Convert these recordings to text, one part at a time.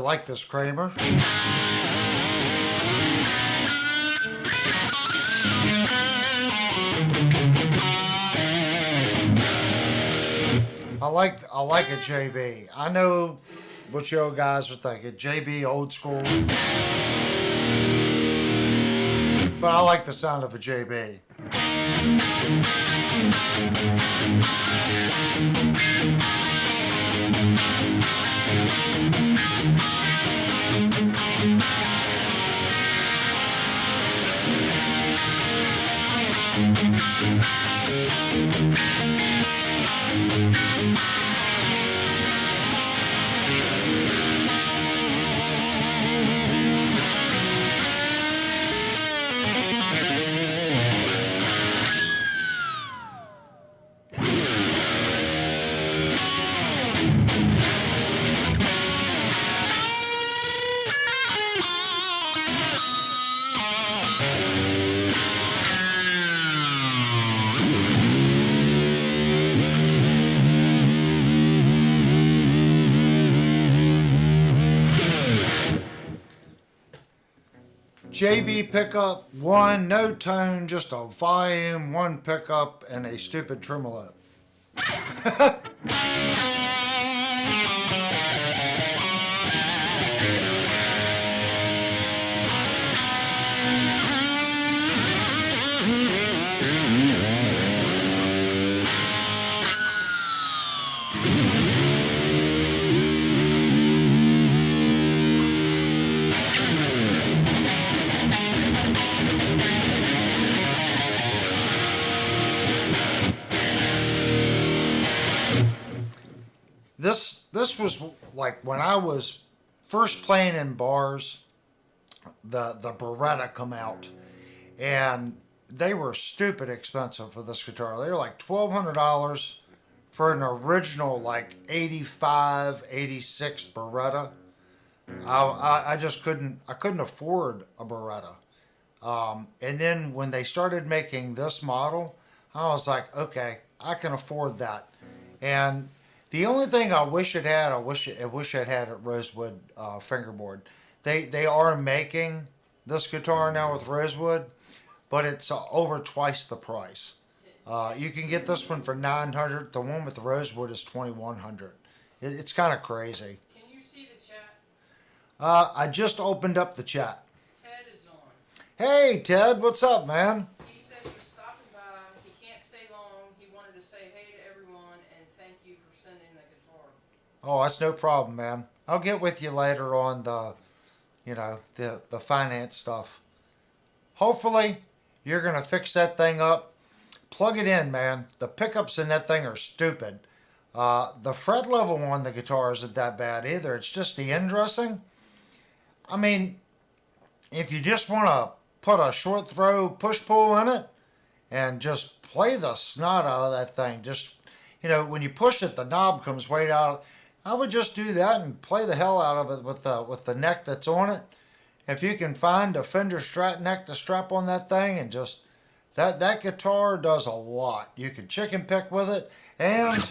like this, Kramer. I like a JB. I know what you guys are thinking. JB old school. But I like the sound of a JB. JB pickup, one, no tone, just a volume, one pickup, and a stupid tremolo. This was like when I was first playing in bars, the Beretta come out, and they were stupid expensive for this guitar. They were like $1,200 for an original like 85, 86 Beretta. I just couldn't afford a Beretta. And then when they started making this model, I was like, okay, I can afford that. And the only thing I wish it had, I wish it had a rosewood fingerboard. They are making this guitar now with rosewood, but it's over twice the price. You can get this one for $900. The one with the rosewood is $2,100. It's kind of crazy. Can you see the chat? I just opened up the chat. Ted is on. Hey Ted, what's up, man? He said he was stopping by. He can't stay long. He wanted to say hey to everyone and thank you for sending the guitar. Oh, that's no problem, man. I'll get with you later on the finance stuff. Hopefully, you're gonna fix that thing up. Plug it in, man. The pickups in that thing are stupid. The fret level on the guitar isn't that bad either. It's just the end dressing. I mean, if you just want to put a short throw push pull in it and just play the snot out of that thing, just, when you push it, the knob comes right out. I would just do that and play the hell out of it with the neck that's on it. If you can find a Fender Strat neck to strap on that thing, and just that guitar does a lot. You can chicken pick with it, and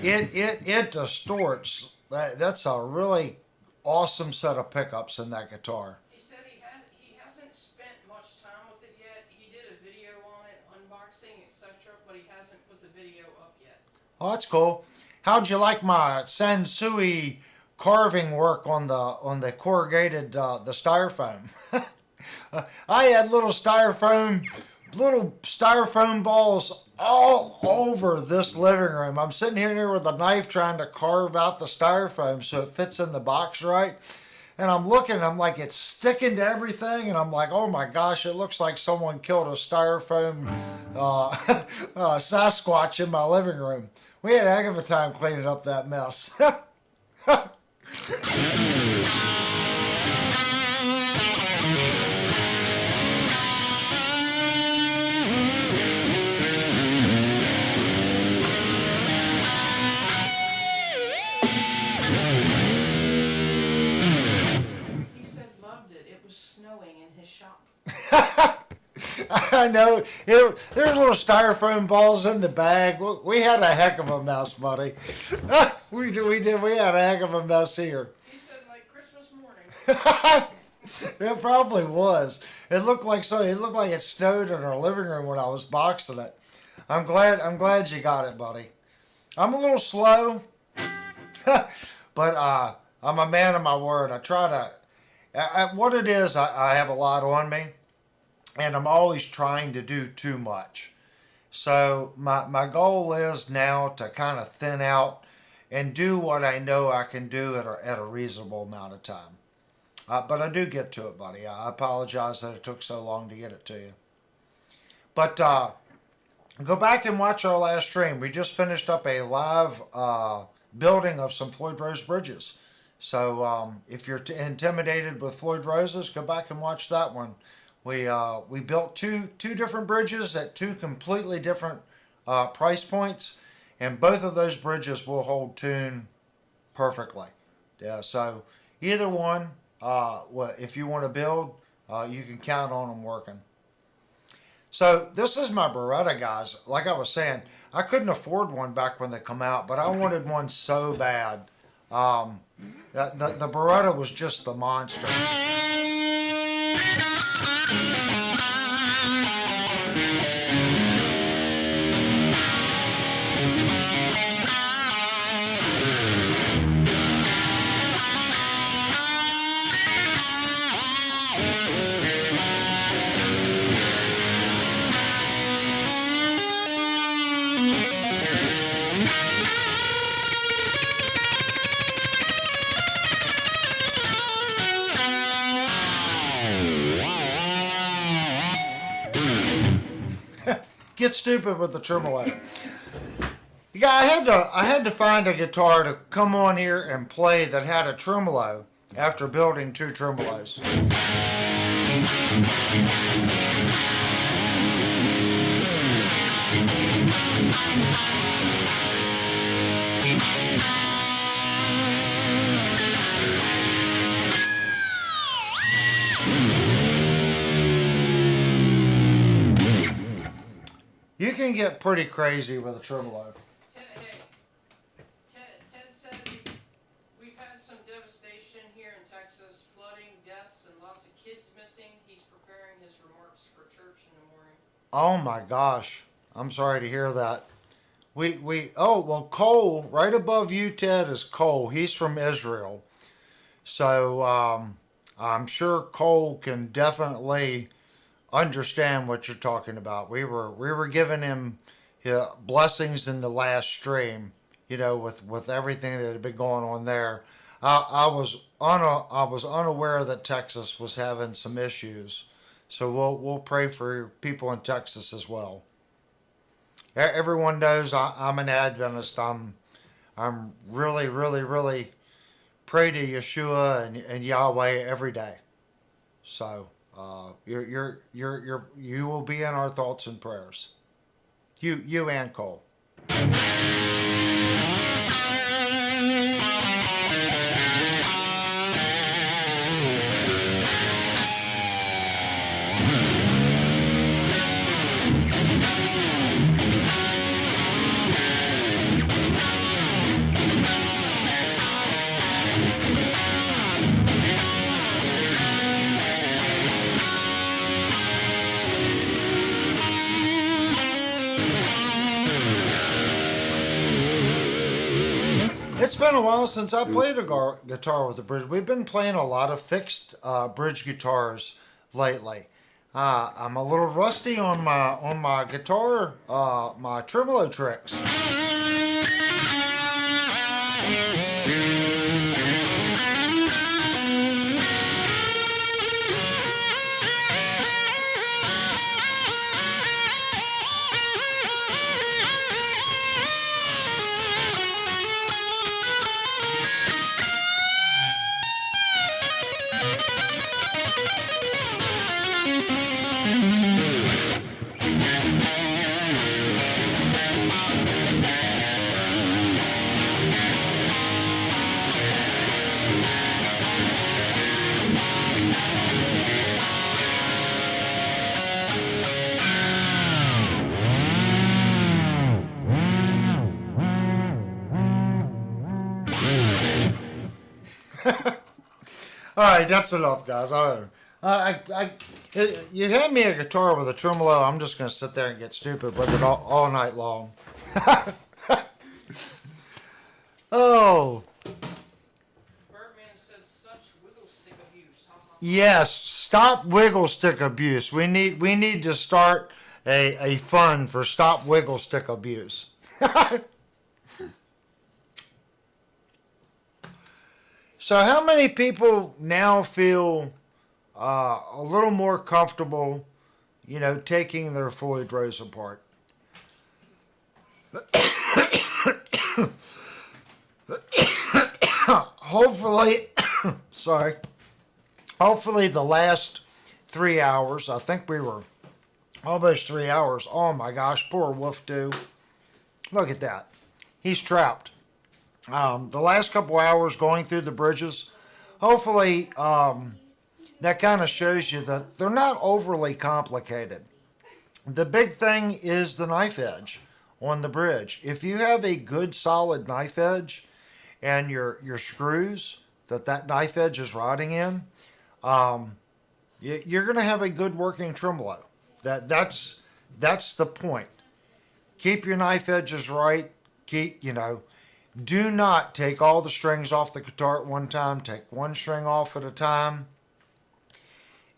it distorts. That's a really awesome set of pickups in that guitar. He said he hasn't spent much time with it yet. He did a video on it, unboxing, etc., but he hasn't put the video up yet. Oh, that's cool. How'd you like my Sansui carving work on the corrugated the styrofoam? I had little styrofoam balls all over this living room. I'm sitting here with a knife trying to carve out the styrofoam so it fits in the box right. And I'm looking, I'm like, it's sticking to everything. And I'm like, oh my gosh, it looks like someone killed a styrofoam Sasquatch in my living room. We had a heck of a time cleaning up that mess. He said loved it. It was snowing in his shop. I know. There were little styrofoam balls in the bag. We had a heck of a mess, buddy. We did. We did. We had a heck of a mess here. He said like Christmas morning. It probably was. It looked like so. It looked like it snowed in our living room when I was boxing it. I'm glad. I'm glad you got it, buddy. I'm a little slow, but I'm a man of my word. I try to. What it is, I have a lot on me, and I'm always trying to do too much. So my goal is now to kind of thin out and do what I know I can do at a reasonable amount of time. But I do get to it, buddy. I apologize that it took so long to get it to you. But go back and watch our last stream. We just finished up a live building of some Floyd Rose bridges. So if you're intimidated with Floyd Roses, go back and watch that one. We built two different bridges at two completely different price points, and both of those bridges will hold tune perfectly. Yeah. So either one, if you want to build, you can count on them working. So this is my Beretta, guys. Like I was saying, I couldn't afford one back when they come out, but I wanted one so bad. The Beretta was just the monster. Get stupid with the tremolo. Yeah, I had to find a guitar to come on here and play that had a tremolo after building two tremolos. You can get pretty crazy with a tremolo. Ted said we've had some devastation here in Texas, flooding, deaths, and lots of kids missing. He's preparing his remarks for church in the morning. Oh my gosh. I'm sorry to hear that. Cole, right above you, Ted, is Cole. He's from Israel. So I'm sure Cole can definitely understand what you're talking about. We were giving him blessings in the last stream, with everything that had been going on there. I was unaware that Texas was having some issues, so we'll pray for people in Texas as well. Everyone knows I'm an Adventist. I'm really, really, really pray to Yeshua and Yahweh every day. So. You will be in our thoughts and prayers. You and Cole. It's been a while since I played a guitar with a bridge. We've been playing a lot of fixed bridge guitars lately. I'm a little rusty on my guitar, my tremolo tricks. All right, that's enough, guys. All right. You hand me a guitar with a tremolo, I'm just going to sit there and get stupid with it all night long. Oh, Birdman said such wiggle stick abuse. Ha, ha, ha. yes, stop wiggle stick abuse. We need to start a fund for stop wiggle stick abuse. So how many people now feel a little more comfortable, taking their Floyd Rose apart? Hopefully, sorry. Hopefully the last 3 hours, I think we were almost 3 hours. Oh my gosh, poor Wolf Dew. Look at that. He's trapped. The last couple hours going through the bridges, hopefully that kind of shows you that they're not overly complicated. The big thing is the knife edge on the bridge. If you have a good solid knife edge and your screws that knife edge is riding in, you're going to have a good working tremolo. That's the point. Keep your knife edges right. Do not take all the strings off the guitar at one time. Take one string off at a time.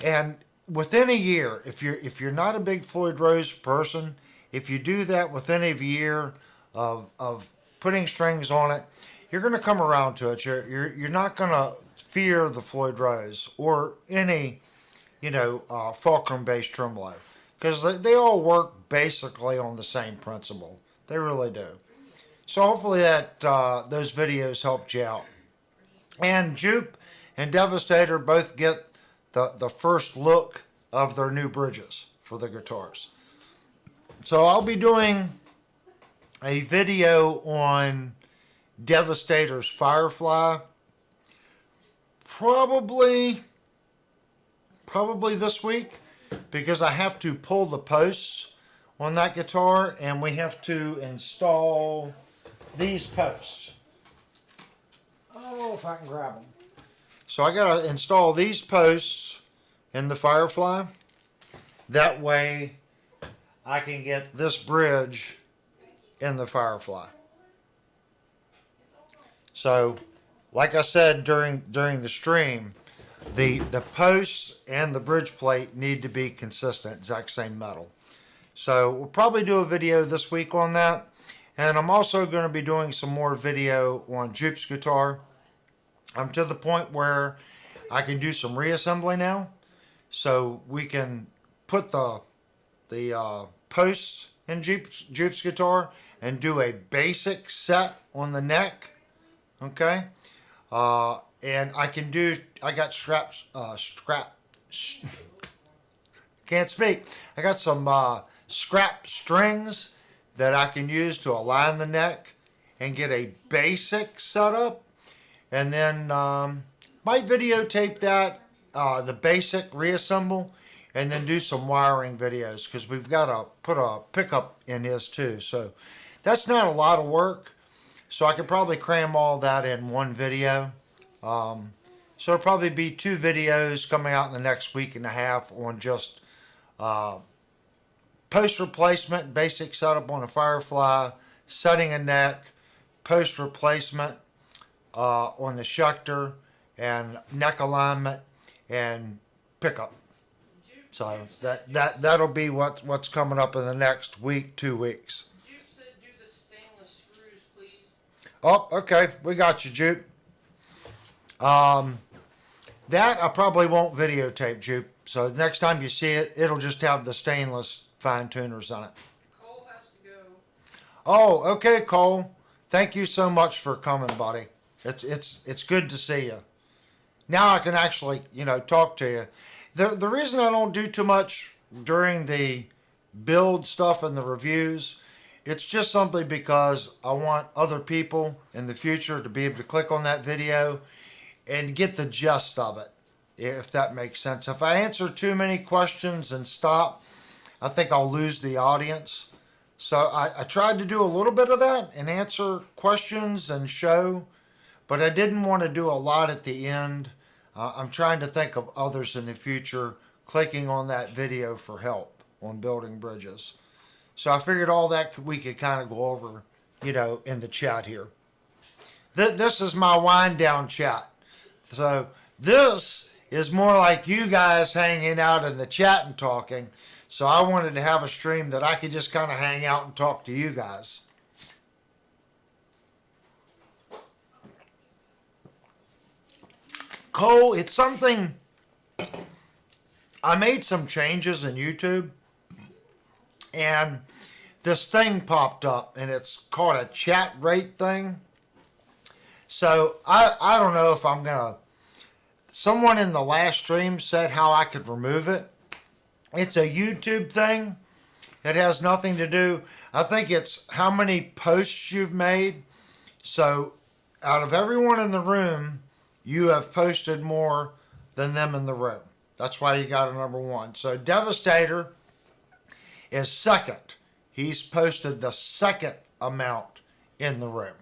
And within a year, if you're not a big Floyd Rose person, if you do that within a year of putting strings on it, you're going to come around to it. You're not going to fear the Floyd Rose or any fulcrum based tremolo, because they all work basically on the same principle. They really do. So hopefully that those videos helped you out. And Jupe and Devastator both get the first look of their new bridges for the guitars. So I'll be doing a video on Devastator's Firefly probably this week, because I have to pull the posts on that guitar and we have to install these posts. Oh, if I can grab them. So I got to install these posts in the Firefly. That way I can get this bridge in the Firefly. So, like I said during the stream, the posts and the bridge plate need to be consistent, exact same metal. So we'll probably do a video this week on that. And I'm also going to be doing some more video on Jupe's guitar. I'm to the point where I can do some reassembly now. So we can put the posts in Jupe's guitar and do a basic set on the neck. Okay? And I got can't speak. I got some scrap strings that I can use to align the neck and get a basic setup, and then might videotape that, the basic reassemble, and then do some wiring videos, because we've got to put a pickup in his too. So that's not a lot of work, so I could probably cram all that in one video. So it'll probably be 2 videos coming out in the next week and a half on just post replacement, basic setup on a Firefly, setting a neck, post replacement on the Schecter, and neck alignment and pickup. So that'll be what's coming up in the next week, 2 weeks. Jupe said do the stainless screws, please. Oh, okay, we got you, Jupe. That I probably won't videotape, Jupe. So next time you see it, it'll just have the stainless fine tuners on it. Cole has to go. Oh, okay, Cole. Thank you so much for coming, buddy. It's good to see you. Now I can actually, talk to you. The reason I don't do too much during the build stuff and the reviews, it's just simply because I want other people in the future to be able to click on that video and get the gist of it, if that makes sense. If I answer too many questions and stop, I think I'll lose the audience. So I tried to do a little bit of that and answer questions and show, but I didn't want to do a lot at the end. I'm trying to think of others in the future clicking on that video for help on building bridges. So I figured all that we could kind of go over, in the chat here. This is my wind down chat. So this is more like you guys hanging out in the chat and talking. So I wanted to have a stream that I could just kind of hang out and talk to you guys. Cole, it's something, I made some changes in YouTube and this thing popped up and it's called a chat rate thing. So I don't know if I'm going to, someone in the last stream said how I could remove it. It's a YouTube thing. It has nothing to do, I think it's how many posts you've made. So out of everyone in the room, you have posted more than them in the room. That's why you got a number one. So Devastator is second. He's posted the second amount in the room.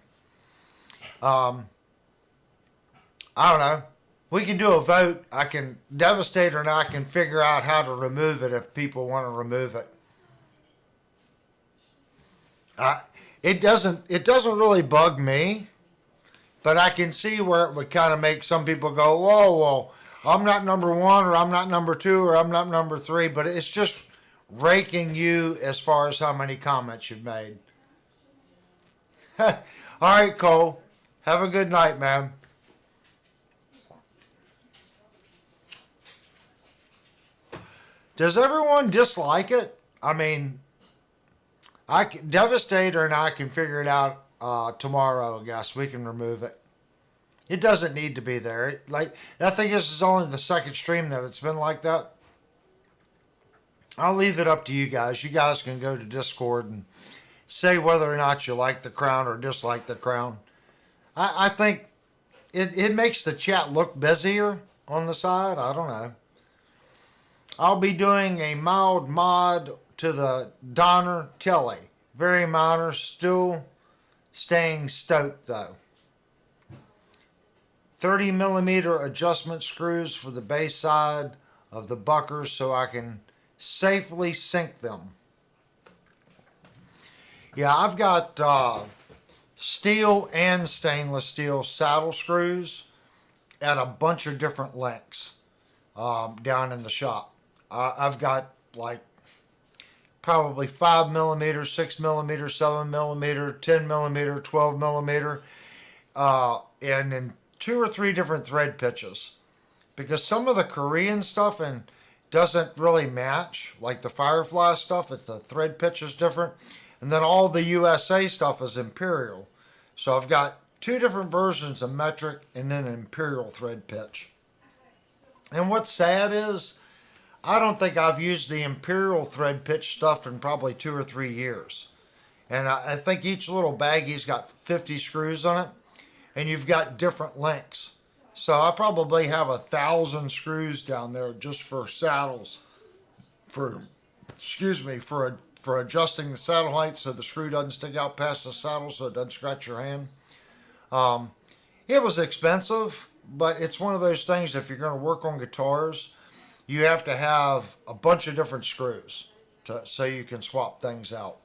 I don't know. We can do a vote. Devastator and I can figure out how to remove it if people want to remove it. It doesn't really bug me, but I can see where it would kind of make some people go, whoa, well, I'm not number one, or I'm not number two, or I'm not number three, but it's just raking you as far as how many comments you've made. All right, Cole. Have a good night, man. Does everyone dislike it? I mean, Devastator and I can figure it out tomorrow, I guess. We can remove it. It doesn't need to be there. I think this is only the second stream that it's been like that. I'll leave it up to you guys. You guys can go to Discord and say whether or not you like the crown or dislike the crown. I think it makes the chat look busier on the side. I don't know. I'll be doing a mild mod to the Donner Telly. Very minor, still staying stoked though. 30 millimeter adjustment screws for the base side of the buckers so I can safely sink them. Yeah, I've got steel and stainless steel saddle screws at a bunch of different lengths down in the shop. I've got like probably 5 millimeter, 6 millimeter, 7 millimeter, 10 millimeter, 12 millimeter, and in 2 or 3 different thread pitches. Because some of the Korean stuff doesn't really match, like the Firefly stuff, the thread pitch is different. And then all the USA stuff is Imperial. So I've got 2 different versions of metric and then Imperial thread pitch. And what's sad is, I don't think I've used the Imperial thread pitch stuff in probably 2 or 3 years. And I think each little baggie's got 50 screws on it. And you've got different lengths. So I probably have 1,000 screws down there just for saddles. For adjusting the saddle height so the screw doesn't stick out past the saddle so it doesn't scratch your hand. It was expensive, but it's one of those things, if you're going to work on guitars, you have to have a bunch of different screws so you can swap things out.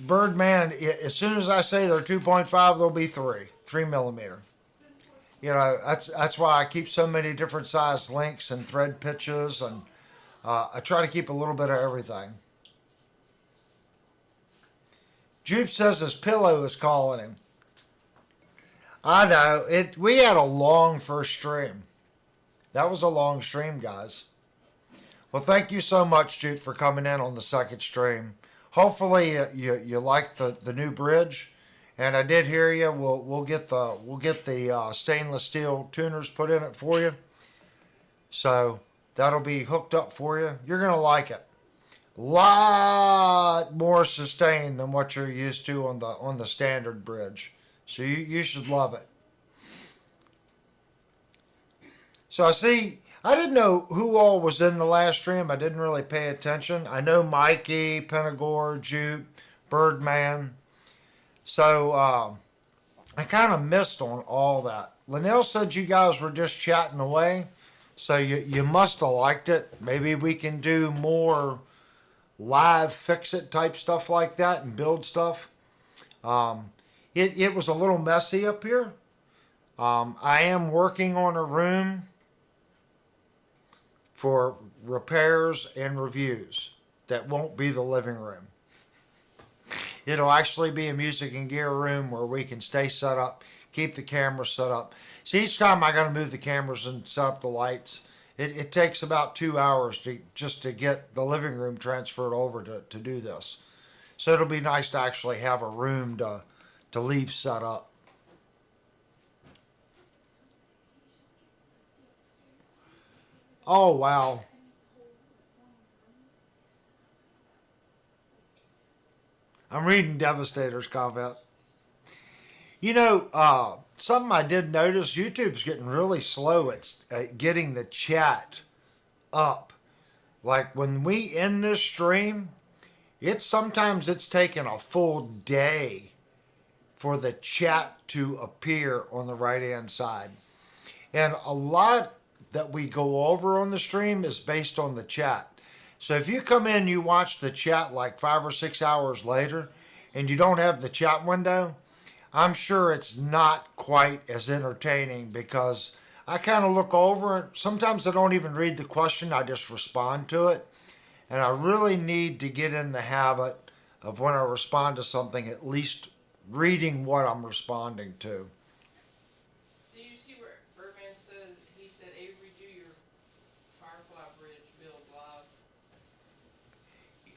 Birdman, as soon as I say they're 2.5, there'll be 3 millimeter. That's why I keep so many different size links and thread pitches, and I try to keep a little bit of everything. Jupe says his pillow is calling him. I know. We had a long first stream. That was a long stream, guys. Well, thank you so much, Jupe, for coming in on the second stream. Hopefully you like the new bridge, and I did hear you. We'll get the stainless steel tuners put in it for you. So that'll be hooked up for you. You're gonna like it. Lot more sustain than what you're used to on the standard bridge. So you should love it. So I see I didn't know who all was in the last stream. I didn't really pay attention. I know Mikey, Penagore, Jupe, Birdman. So I kind of missed on all that. Linnell said you guys were just chatting away. So you must have liked it. Maybe we can do more live fix it type stuff like that and build stuff. It was a little messy up here. I am working on a room for repairs and reviews that won't be the living room. It'll actually be a music and gear room where we can stay set up, keep the cameras set up. See, each time I got to move the cameras and set up the lights, it takes about 2 hours to get the living room transferred over to do this. So it'll be nice to actually have a room to leave set up. Oh, wow. I'm reading Devastator's comment. You know, something I did notice, YouTube's getting really slow at getting the chat up. Like when we end this stream, sometimes it's taking a full day for the chat to appear on the right hand side. And a lot that we go over on the stream is based on the chat. So if you come in, you watch the chat like 5 or 6 hours later, and you don't have the chat window, I'm sure it's not quite as entertaining because I kind of look over it. Sometimes I don't even read the question, I just respond to it. And I really need to get in the habit of when I respond to something, at least reading what I'm responding to. Do you see where Birdman said, he said, Avery, do your Firefly Bridge build live?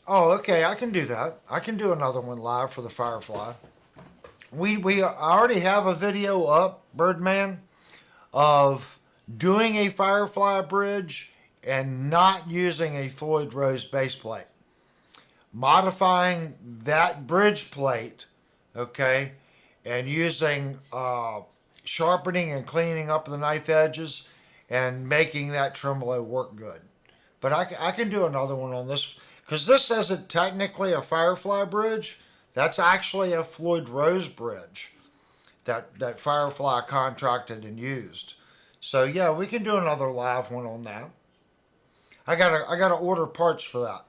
Oh, okay, I can do that. I can do another one live for the Firefly. I already have a video up, Birdman, of doing a Firefly bridge and not using a Floyd Rose base plate. Modifying that bridge plate, okay, and using sharpening and cleaning up the knife edges and making that tremolo work good. But I can do another one on this because this isn't technically a Firefly bridge. That's actually a Floyd Rose bridge that Firefly contracted and used. So yeah, we can do another live one on that. I gotta order parts for that.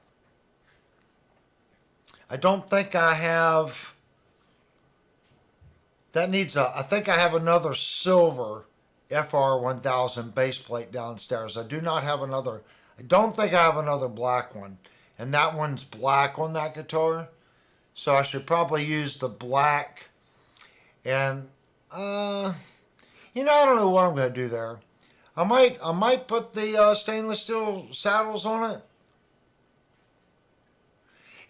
I don't think I have. I think I have another silver FR1000 base plate downstairs. I don't think I have another black one. And that one's black on that guitar. So I should probably use the black. And, I don't know what I'm going to do there. I might put the stainless steel saddles on it.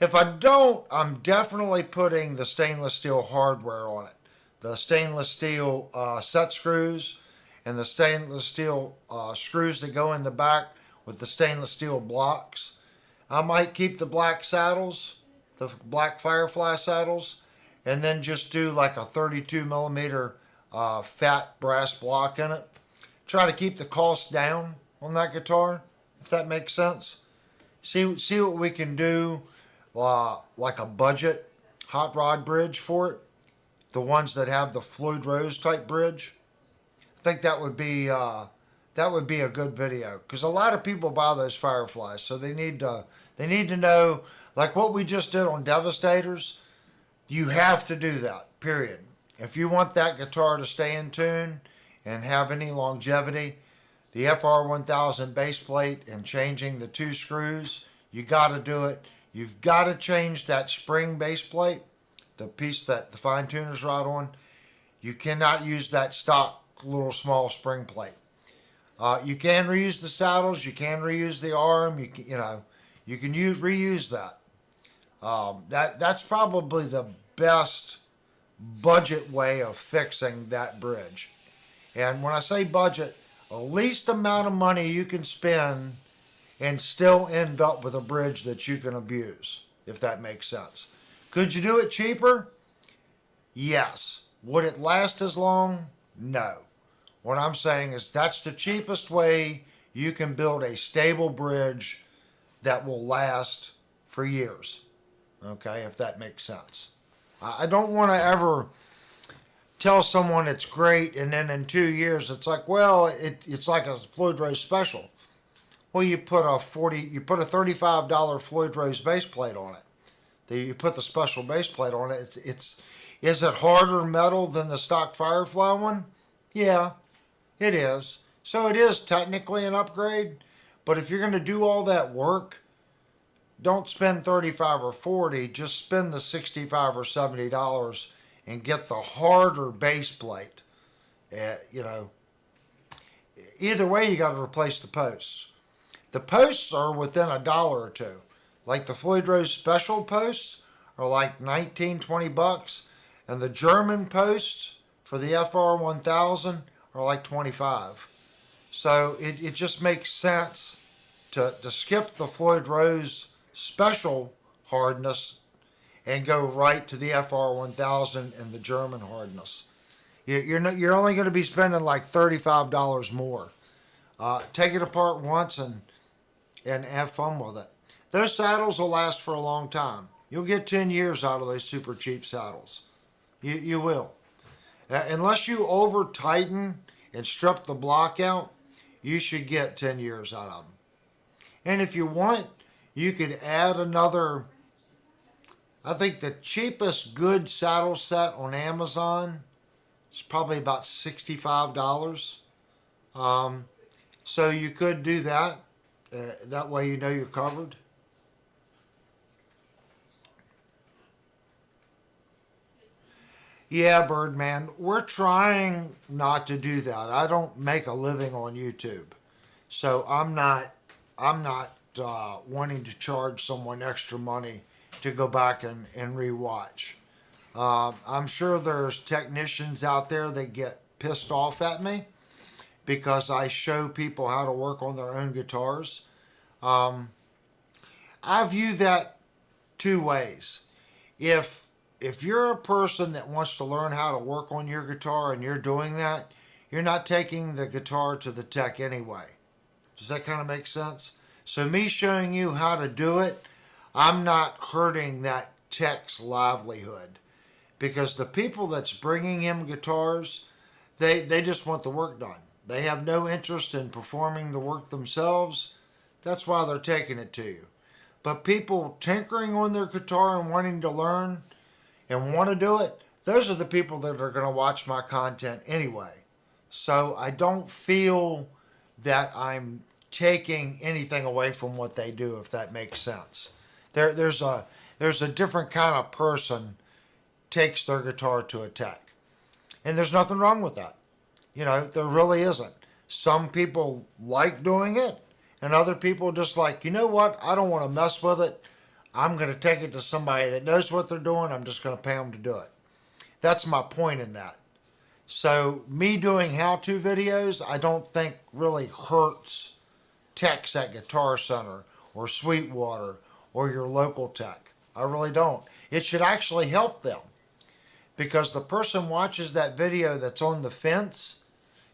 If I don't, I'm definitely putting the stainless steel hardware on it. The stainless steel set screws and the stainless steel screws that go in the back with the stainless steel blocks. I might keep the black saddles, the black Firefly saddles, and then just do like a 32 millimeter fat brass block in it. Try to keep the cost down on that guitar, if that makes sense. See what we can do, like a budget hot rod bridge for it. The ones that have the Floyd Rose type bridge. I think that would be a good video because a lot of people buy those Fireflies, so they need to know, like what we just did on Devastators. You have to do that. Period. If you want that guitar to stay in tune and have any longevity, the FR1000 base plate and changing the 2 screws, you got to do it. You've got to change that spring base plate, the piece that the fine tuners ride on. You cannot use that stock little small spring plate. You can reuse the saddles. You can reuse the arm. You can reuse that. That's probably the best budget way of fixing that bridge. And when I say budget, the least amount of money you can spend and still end up with a bridge that you can abuse, if that makes sense. Could you do it cheaper? Yes. Would it last as long? No. What I'm saying is that's the cheapest way you can build a stable bridge that will last for years. Okay, if that makes sense. I don't want to ever tell someone it's great and then in 2 years it's like, well, it's like a Floyd Rose special. Well, you put a $35 Floyd Rose base plate on it. You put the special base plate on it. Is it harder metal than the stock Firefly one? Yeah, it is. So it is technically an upgrade, but if you're going to do all that work, don't spend 35 or 40, just spend the 65 or $70 and get the harder base plate. Either way, you got to replace the posts. The posts are within $1 or $2. Like the Floyd Rose special posts are like 19, 20 bucks, and the German posts for the FR1000 are like 25. So it just makes sense to skip the Floyd Rose special hardness and go right to the FR1000 and the German hardness. You're only going to be spending like $35 more. Take it apart once and have fun with it. Those saddles will last for a long time. You'll get 10 years out of those super cheap saddles. You will. Unless you over tighten and strip the block out, you should get 10 years out of them. And if you want, you could add another. I think the cheapest good saddle set on Amazon is probably about $65. So you could do that. That way you know you're covered. Yeah, Birdman, we're trying not to do that. I don't make a living on YouTube, so I'm not wanting to charge someone extra money to go back and rewatch. I'm sure there's technicians out there that get pissed off at me because I show people how to work on their own guitars. I view that two ways. If you're a person that wants to learn how to work on your guitar and you're doing that, you're not taking the guitar to the tech anyway. Does that kind of make sense? So me showing you how to do it, I'm not hurting that tech's livelihood, because the people that's bringing him guitars, they just want the work done. They have no interest in performing the work themselves. That's why they're taking it to you. But people tinkering on their guitar and wanting to learn and want to do it, those are the people that are going to watch my content anyway. So I don't feel that I'm taking anything away from what they do, if that makes sense. There's a different kind of person takes their guitar to a tech. And there's nothing wrong with that. There really isn't. Some people like doing it, and other people just like, you know what, I don't want to mess with it. I'm going to take it to somebody that knows what they're doing. I'm just going to pay them to do it. That's my point in that. So me doing how-to videos, I don't think really hurts techs at Guitar Center or Sweetwater or your local tech. I really don't. It should actually help them, because the person watches that video that's on the fence,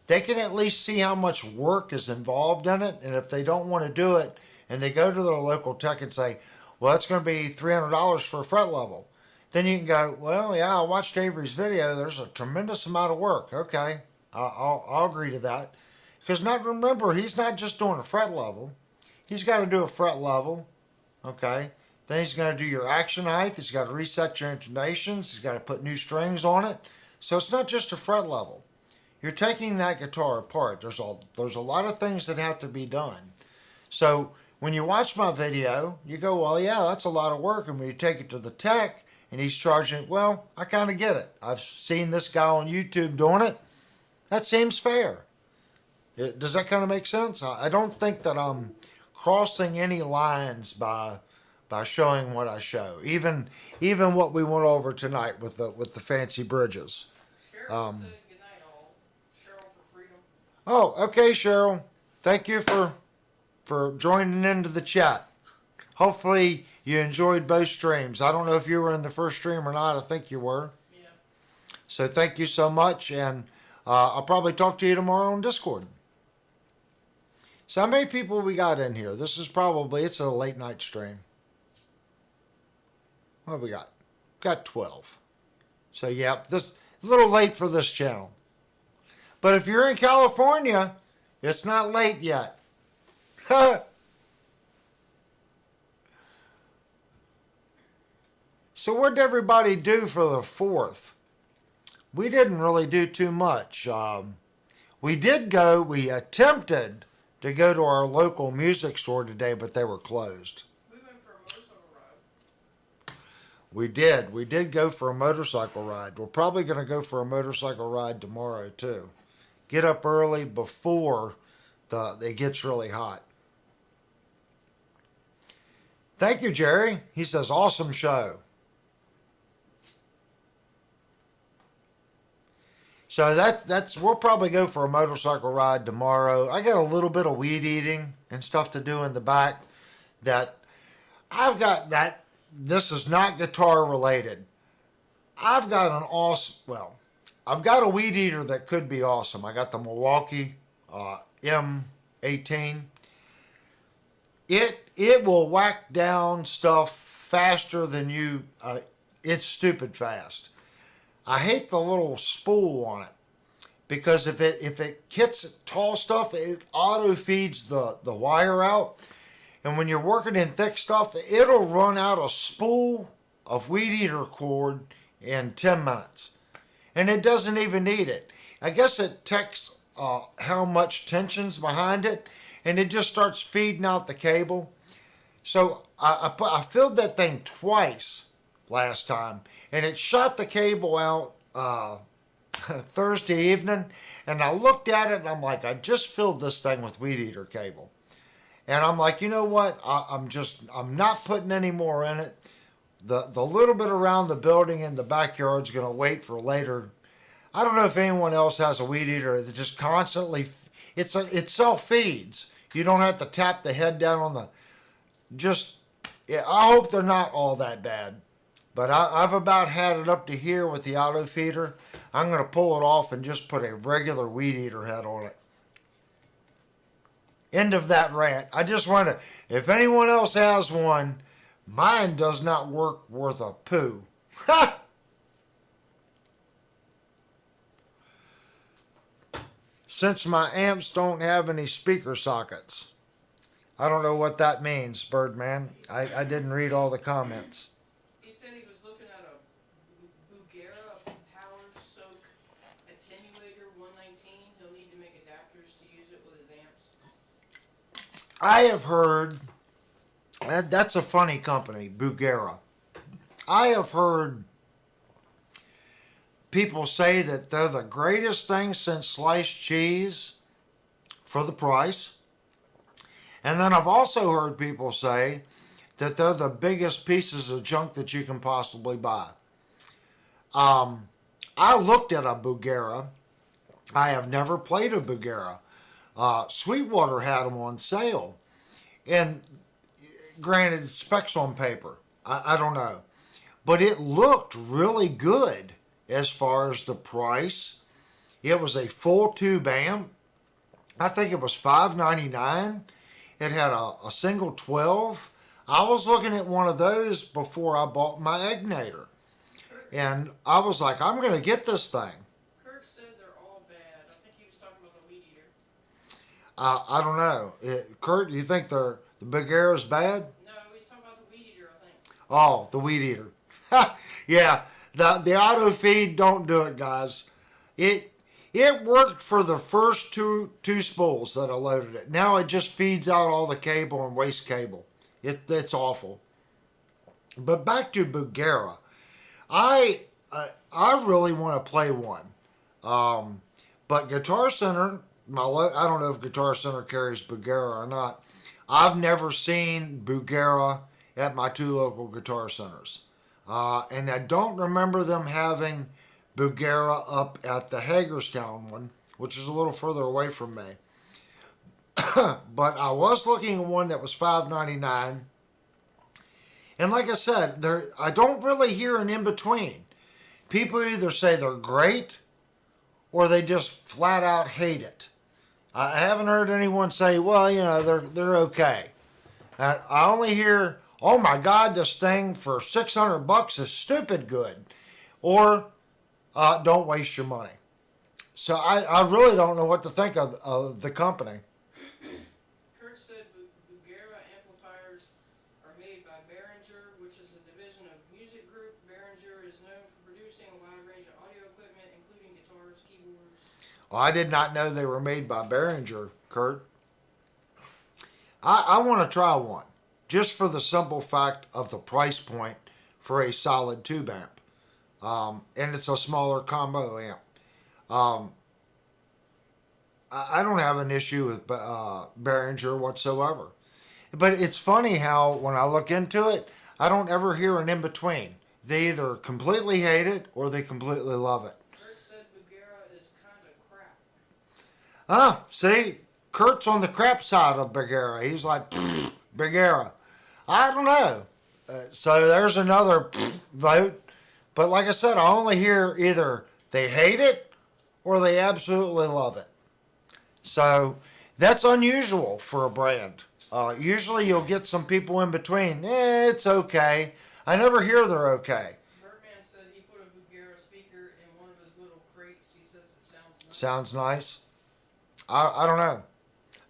they can at least see how much work is involved in it. And if they don't want to do it and they go to their local tech and say, well, it's going to be $300 for a fret level, then you can go, well, yeah, I watched Avery's video. There's a tremendous amount of work. Okay, I'll agree to that. Because remember, he's not just doing a fret level. He's got to do a fret level. Okay, then he's going to do your action height. He's got to reset your intonations. He's got to put new strings on it. So it's not just a fret level. You're taking that guitar apart. There's a lot of things that have to be done. So when you watch my video, you go, well, yeah, that's a lot of work. And when you take it to the tech and he's charging, well, I kind of get it. I've seen this guy on YouTube doing it. That seems fair. Does that kind of make sense? I don't think that I'm crossing any lines by showing what I show. Even what we went over tonight with the fancy bridges. Cheryl said good night all. Cheryl for freedom. Oh, okay, Cheryl. Thank you for joining into the chat. Hopefully you enjoyed both streams. I don't know if you were in the first stream or not. I think you were. Yeah. So thank you so much, and I'll probably talk to you tomorrow on Discord. So how many people we got in here? This is probably, it's a late night stream. What have we got? Got 12. So yeah, this a little late for this channel. But if you're in California, it's not late yet. So what did everybody do for the 4th? We didn't really do too much. We attempted to go to our local music store today, but they were closed. We went for a motorcycle ride. We did go for a motorcycle ride. We're probably going to go for a motorcycle ride tomorrow too. Get up early before it gets really hot. Thank you, Jerry. He says, awesome show. So we'll probably go for a motorcycle ride tomorrow. I got a little bit of weed eating and stuff to do in the back that I've got that. This is not guitar related. I've got I've got a weed eater that could be awesome. I got the Milwaukee M18. It will whack down stuff faster than you. It's stupid fast. I hate the little spool on it because if it hits tall stuff, it auto feeds the wire out, and when you're working in thick stuff, it'll run out a spool of weed eater cord in 10 minutes, and it doesn't even need it. I guess it detects how much tension's behind it, and it just starts feeding out the cable. So I filled that thing twice last time, and it shot the cable out Thursday evening, and I looked at it and I'm like, I just filled this thing with weed eater cable, and I'm like, you know what, I'm not putting any more in it. The little bit around the building in the backyard's gonna wait for later. I don't know if anyone else has a weed eater that just constantly it self feeds. You don't have to tap the head down on I hope they're not all that bad. But I've about had it up to here with the auto feeder. I'm going to pull it off and just put a regular weed eater head on it. End of that rant. I just want to, if anyone else has one, mine does not work worth a poo. Ha! Since my amps don't have any speaker sockets. I don't know what that means, Birdman. I didn't read all the comments. He said he was looking at a Bugera Power Soak Attenuator 119. He'll need to make adapters to use it with his amps. I have heard, that's a funny company, Bugera. I have heard people say that they're the greatest thing since sliced cheese for the price. And then I've also heard people say that they're the biggest pieces of junk that you can possibly buy. I looked at a Bugera. I have never played a Bugera. Sweetwater had them on sale. And granted, specs on paper. I don't know. But it looked really good as far as the price. It was a full tube amp. I think it was $5.99. It had a single 12. I was looking at one of those before I bought my Egnator. And I was like, I'm going to get this thing. Kurt said they're all bad. I think he was talking about the weed eater. I don't know. Kurt, you think the Bugera's bad? No, he's talking about the weed eater, I think. Oh, the weed eater. Yeah, the auto feed, don't do it, guys. It worked for the first two spools that I loaded it. Now it just feeds out all the cable and waste cable. It's awful. But back to Bugera. I really want to play one. But Guitar Center, I don't know if Guitar Center carries Bugera or not. I've never seen Bugera at my two local Guitar Centers. And I don't remember them having Bugera up at the Hagerstown one, which is a little further away from me. But I was looking at one that was $5.99. And like I said, I don't really hear an in-between. People either say they're great or they just flat out hate it. I haven't heard anyone say, well, they're okay. I only hear, oh my God, this thing for $600 is stupid good, or don't waste your money. So I really don't know what to think of the company. Kurt said Bugera amplifiers are made by Behringer, which is a division of Music Group. Behringer is known for producing a wide range of audio equipment, including guitars, keyboards. Well, I did not know they were made by Behringer, Kurt. I want to try one, just for the simple fact of the price point for a solid tube amp. And it's a smaller combo amp. Um, I don't have an issue with Behringer whatsoever. But it's funny how when I look into it, I don't ever hear an in between. They either completely hate it or they completely love it. Kurt said Bugera is kind of crap. See, Kurt's on the crap side of Bagheera. He's like, Bagheera. I don't know. So there's another vote. But like I said, I only hear either they hate it or they absolutely love it. So that's unusual for a brand. Usually you'll get some people in between. It's okay. I never hear they're okay. Birdman said he put a Bugera speaker in one of his little crates. He says it sounds nice. Sounds nice. I don't know.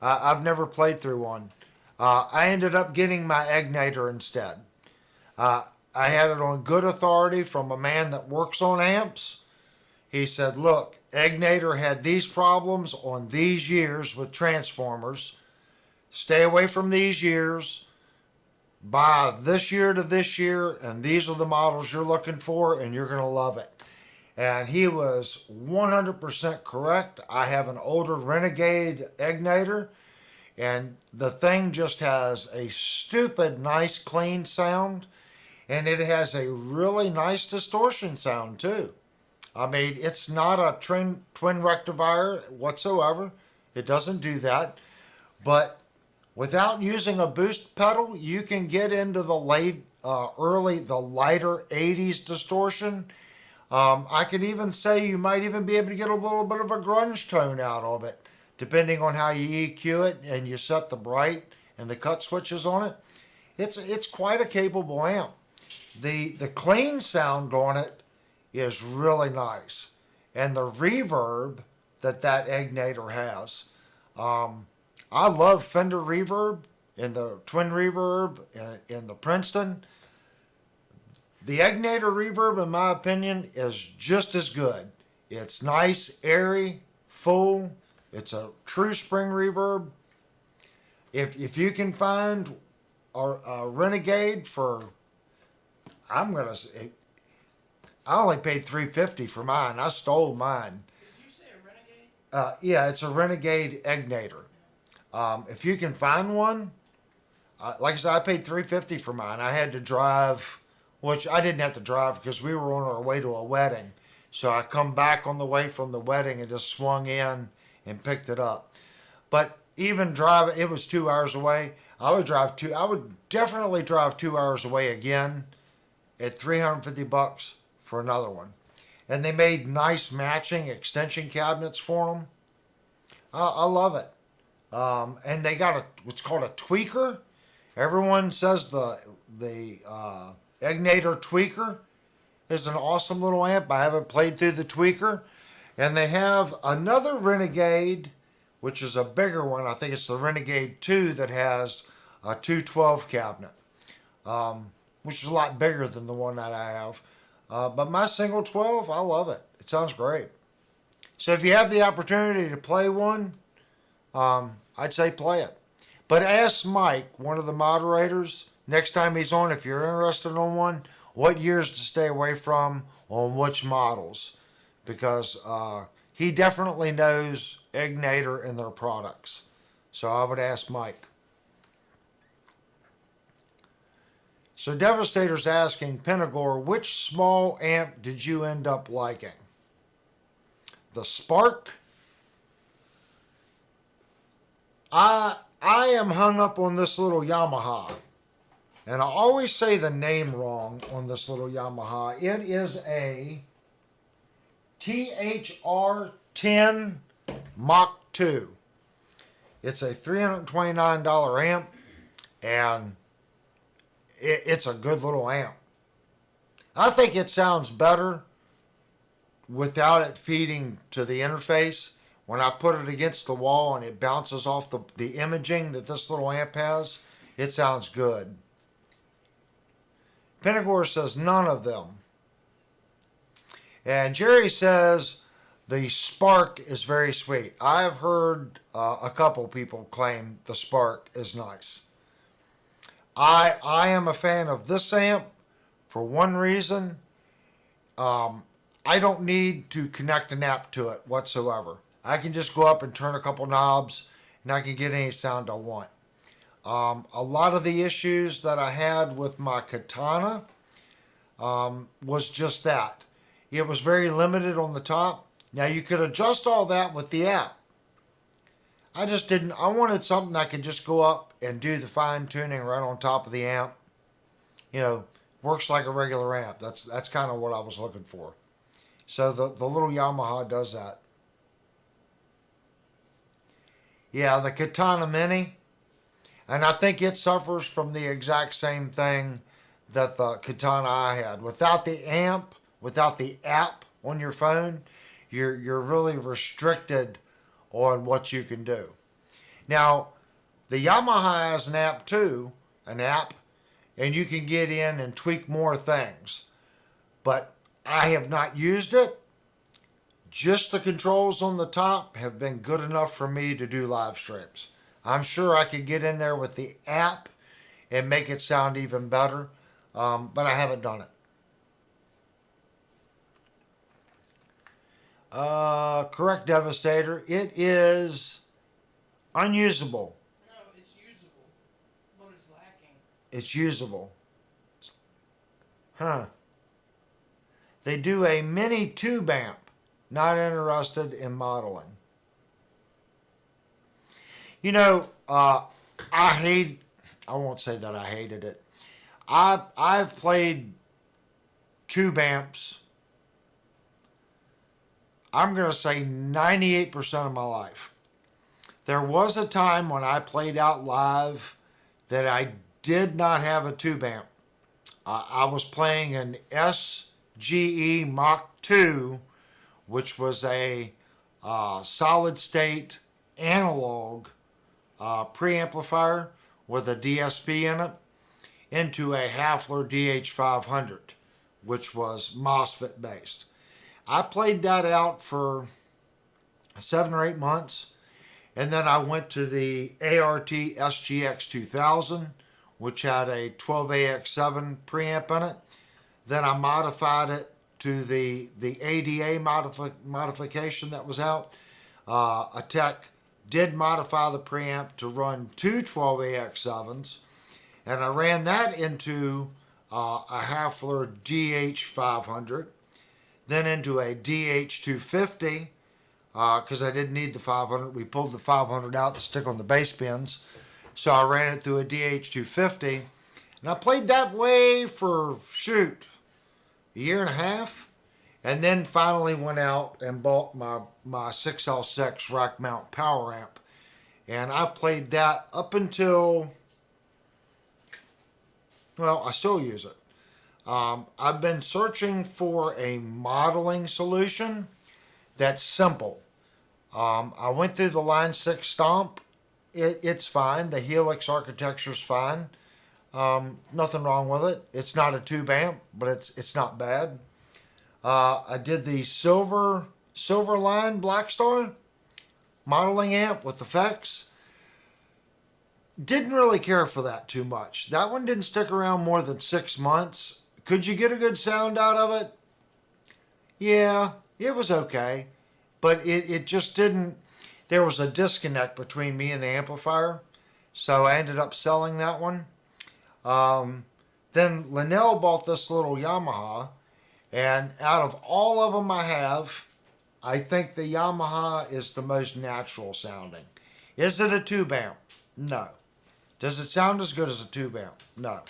I've never played through one. I ended up getting my Egnator instead. I had it on good authority from a man that works on amps. He said, look, Egnator had these problems on these years with transformers. Stay away from these years. Buy this year to this year, and these are the models you're looking for, and you're going to love it. And he was 100% correct. I have an older Renegade Egnator, and the thing just has a stupid, nice, clean sound, and it has a really nice distortion sound, too. I mean, it's not a twin rectifier whatsoever. It doesn't do that. But without using a boost pedal, you can get into the the lighter 80s distortion. I could even say you might even be able to get a little bit of a grunge tone out of it, depending on how you EQ it and you set the bright and the cut switches on it. It's quite a capable amp. The clean sound on it is really nice, and the reverb that Egnator has. I love Fender reverb and the twin reverb and the Princeton. The Egnator reverb, in my opinion, is just as good. It's nice, airy, full. It's a true spring reverb. If you can find a Renegade for, I'm gonna say, I only paid $350 for mine. I stole mine. Did you say a Renegade? Yeah, it's a Renegade Egnator. If you can find one, like I said, I paid $350 for mine. I had to drive, which I didn't have to drive because we were on our way to a wedding. So I come back on the way from the wedding and just swung in and picked it up. But even driving, it was 2 hours away. I would definitely drive 2 hours away again at $350 for another one. And they made nice matching extension cabinets for them. I love it. And they got what's called a tweaker. Everyone says the Egnator tweaker is an awesome little amp. I haven't played through the tweaker. And they have another Renegade, which is a bigger one. I think it's the Renegade 2 that has a 212 cabinet, which is a lot bigger than the one that I have. But my single 12, I love it. It sounds great. So if you have the opportunity to play one, I'd say play it. But ask Mike, one of the moderators, next time he's on, if you're interested in one, what years to stay away from on which models. Because he definitely knows Egnator and their products. So I would ask Mike. So Devastator's asking, Pentagore, which small amp did you end up liking? The Spark? I am hung up on this little Yamaha. And I always say the name wrong on this little Yamaha. It is a THR-10 Mach 2. It's a $329 amp, and it's a good little amp. I think it sounds better without it feeding to the interface. When I put it against the wall and it bounces off the imaging that this little amp has, it sounds good. Pentagore says none of them. And Jerry says the Spark is very sweet. I've heard a couple people claim the Spark is nice. I am a fan of this amp for one reason. I don't need to connect an amp to it whatsoever. I can just go up and turn a couple knobs and I can get any sound I want. A lot of the issues that I had with my Katana was just that. It was very limited on the top. Now you could adjust all that with the app. I just didn't. I wanted something I could just go up and do the fine tuning right on top of the amp. You know, works like a regular amp. That's kind of what I was looking for. So the little Yamaha does that. Yeah, the Katana Mini. And I think it suffers from the exact same thing that the Katana I had. Without the amp, without the app on your phone, you're really restricted on what you can do. Now, the Yamaha has an app too, and you can get in and tweak more things. But I have not used it. Just the controls on the top have been good enough for me to do live streams. I'm sure I could get in there with the app and make it sound even better, but I haven't done it. Correct, Devastator. It is unusable. No, it's usable, but it's lacking. It's usable. Huh. They do a mini tube amp. Not interested in modeling. You know, I won't say that I hated it. I've played tube amps, I'm going to say 98% of my life. There was a time when I played out live that I did not have a tube amp. I was playing an SGE Mach 2, which was a solid state analog preamplifier with a DSP in it, into a Hafler DH500, which was MOSFET based. I played that out for 7 or 8 months, and then I went to the ART SGX 2000, which had a 12AX7 preamp in it. Then I modified it to the ADA modification that was out. A tech did modify the preamp to run two 12AX7s, and I ran that into a Hafler DH500, then into a DH250, because I didn't need the 500. We pulled the 500 out to stick on the bass pins, so I ran it through a DH250, and I played that way for, a year and a half, and then finally went out and bought my 6L6 rack mount power amp, and I played that up until, well, I still use it. I've been searching for a modeling solution that's simple. I went through the Line 6 Stomp. It's fine. The Helix architecture's fine. Nothing wrong with it. It's not a tube amp, but it's not bad. I did the Silver Line Blackstar modeling amp with effects. Didn't really care for that too much. That one didn't stick around more than 6 months. Could you get a good sound out of it? Yeah, it was okay. But it just didn't, there was a disconnect between me and the amplifier. So I ended up selling that one. Then Linnell bought this little Yamaha. And out of all of them I have, I think the Yamaha is the most natural sounding. Is it a tube amp? No. Does it sound as good as a tube amp? No.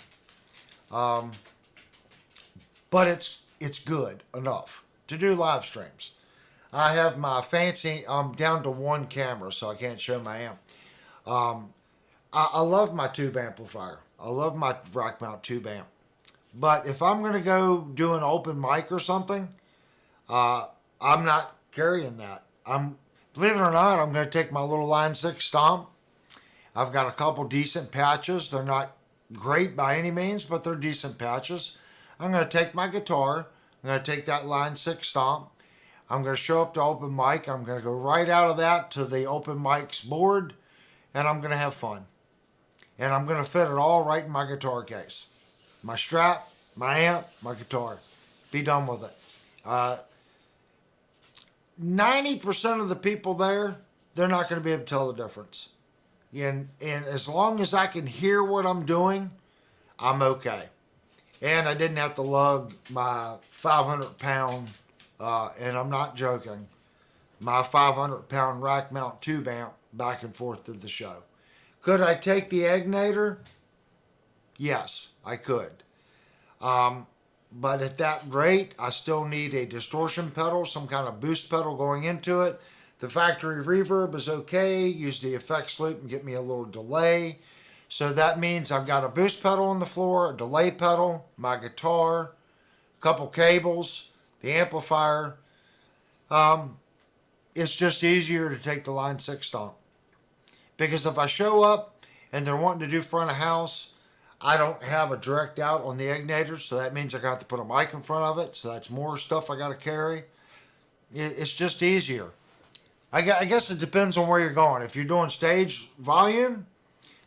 But it's good enough to do live streams. I have my fancy, I'm down to one camera, so I can't show my amp. I love my tube amplifier. I love my rack mount tube amp. But if I'm going to go do an open mic or something, I'm not carrying that. Believe it or not, I'm going to take my little Line 6 Stomp. I've got a couple decent patches. They're not great by any means, but they're decent patches. I'm going to take my guitar. I'm going to take that Line 6 Stomp. I'm going to show up to open mic. I'm going to go right out of that to the open mic's board, and I'm going to have fun. And I'm going to fit it all right in my guitar case. My strap, my amp, my guitar. Be done with it. 90% of the people there, they're not going to be able to tell the difference. And as long as I can hear what I'm doing, I'm okay. And I didn't have to lug my 500-pound, and I'm not joking, my 500-pound rack mount tube amp back and forth to the show. Could I take the Egnator? Yes, I could. But at that rate, I still need a distortion pedal, some kind of boost pedal going into it. The factory reverb is okay. Use the effects loop and get me a little delay. So that means I've got a boost pedal on the floor, a delay pedal, my guitar, a couple cables, the amplifier. It's just easier to take the Line 6 Stomp. Because if I show up and they're wanting to do front of house, I don't have a direct out on the Egnator, so that means I got to put a mic in front of it, so that's more stuff I got to carry. It's just easier. I guess it depends on where you're going. If you're doing stage volume,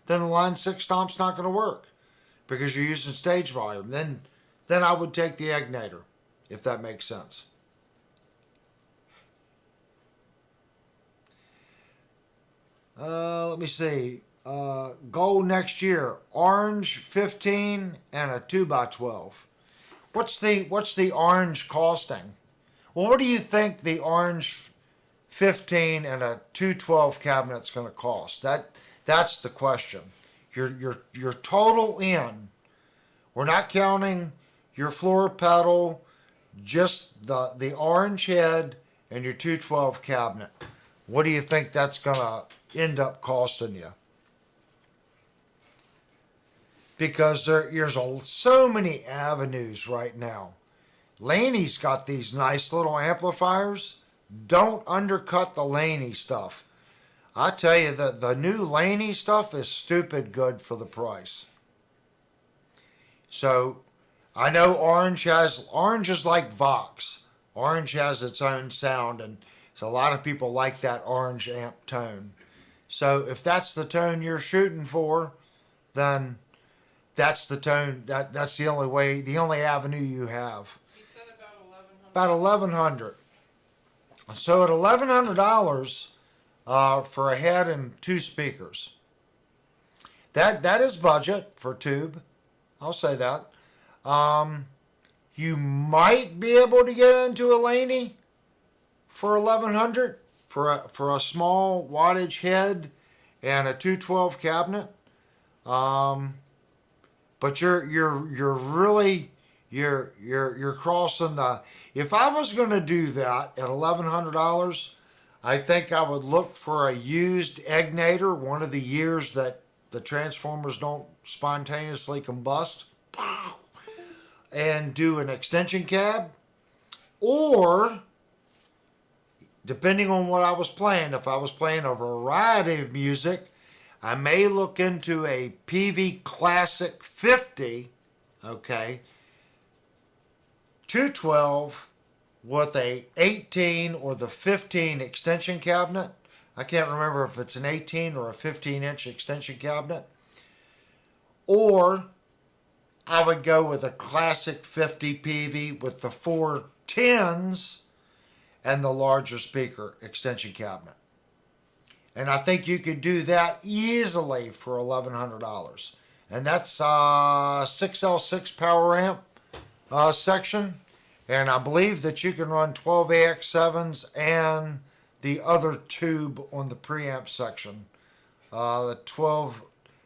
then the Line 6 Stomp's not going to work because you're using stage volume. Then I would take the Egnator, if that makes sense. Let me see. Goal next year: orange 15 and a 2x12. What's the orange costing? Well, what do you think the orange 15 and a 212 cabinet's going to cost? That's the question. Your total in. We're not counting your floor pedal, just the orange head and your 212 cabinet. What do you think that's going to end up costing you? Because there's so many avenues right now. Laney's got these nice little amplifiers. Don't undercut the Laney stuff. I tell you that the new Laney stuff is stupid good for the price. So I know Orange is like Vox. Orange has its own sound, and so a lot of people like that orange amp tone. So if that's the tone you're shooting for, then that's the tone. That's the only way, the only avenue you have. He said about $1,100. About $1,100. So at $1,100 for a head and two speakers, that is budget for tube. I'll say that. You might be able to get into a Laney for $1,100 for a small wattage head and a 212 cabinet. But you're really crossing the. If I was going to do that at $1,100, I think I would look for a used Egnator, one of the years that the transformers don't spontaneously combust, and do an extension cab, or depending on what I was playing, if I was playing a variety of music, I may look into a PV Classic 50, okay, 212 with a 18 or the 15 extension cabinet. I can't remember if it's an 18 or a 15-inch extension cabinet. Or I would go with a Classic 50 PV with the 4 10s and the larger speaker extension cabinet. And I think you could do that easily for $1,100. And that's 6L6 power amp section. And I believe that you can run 12AX7s and the other tube on the preamp section. The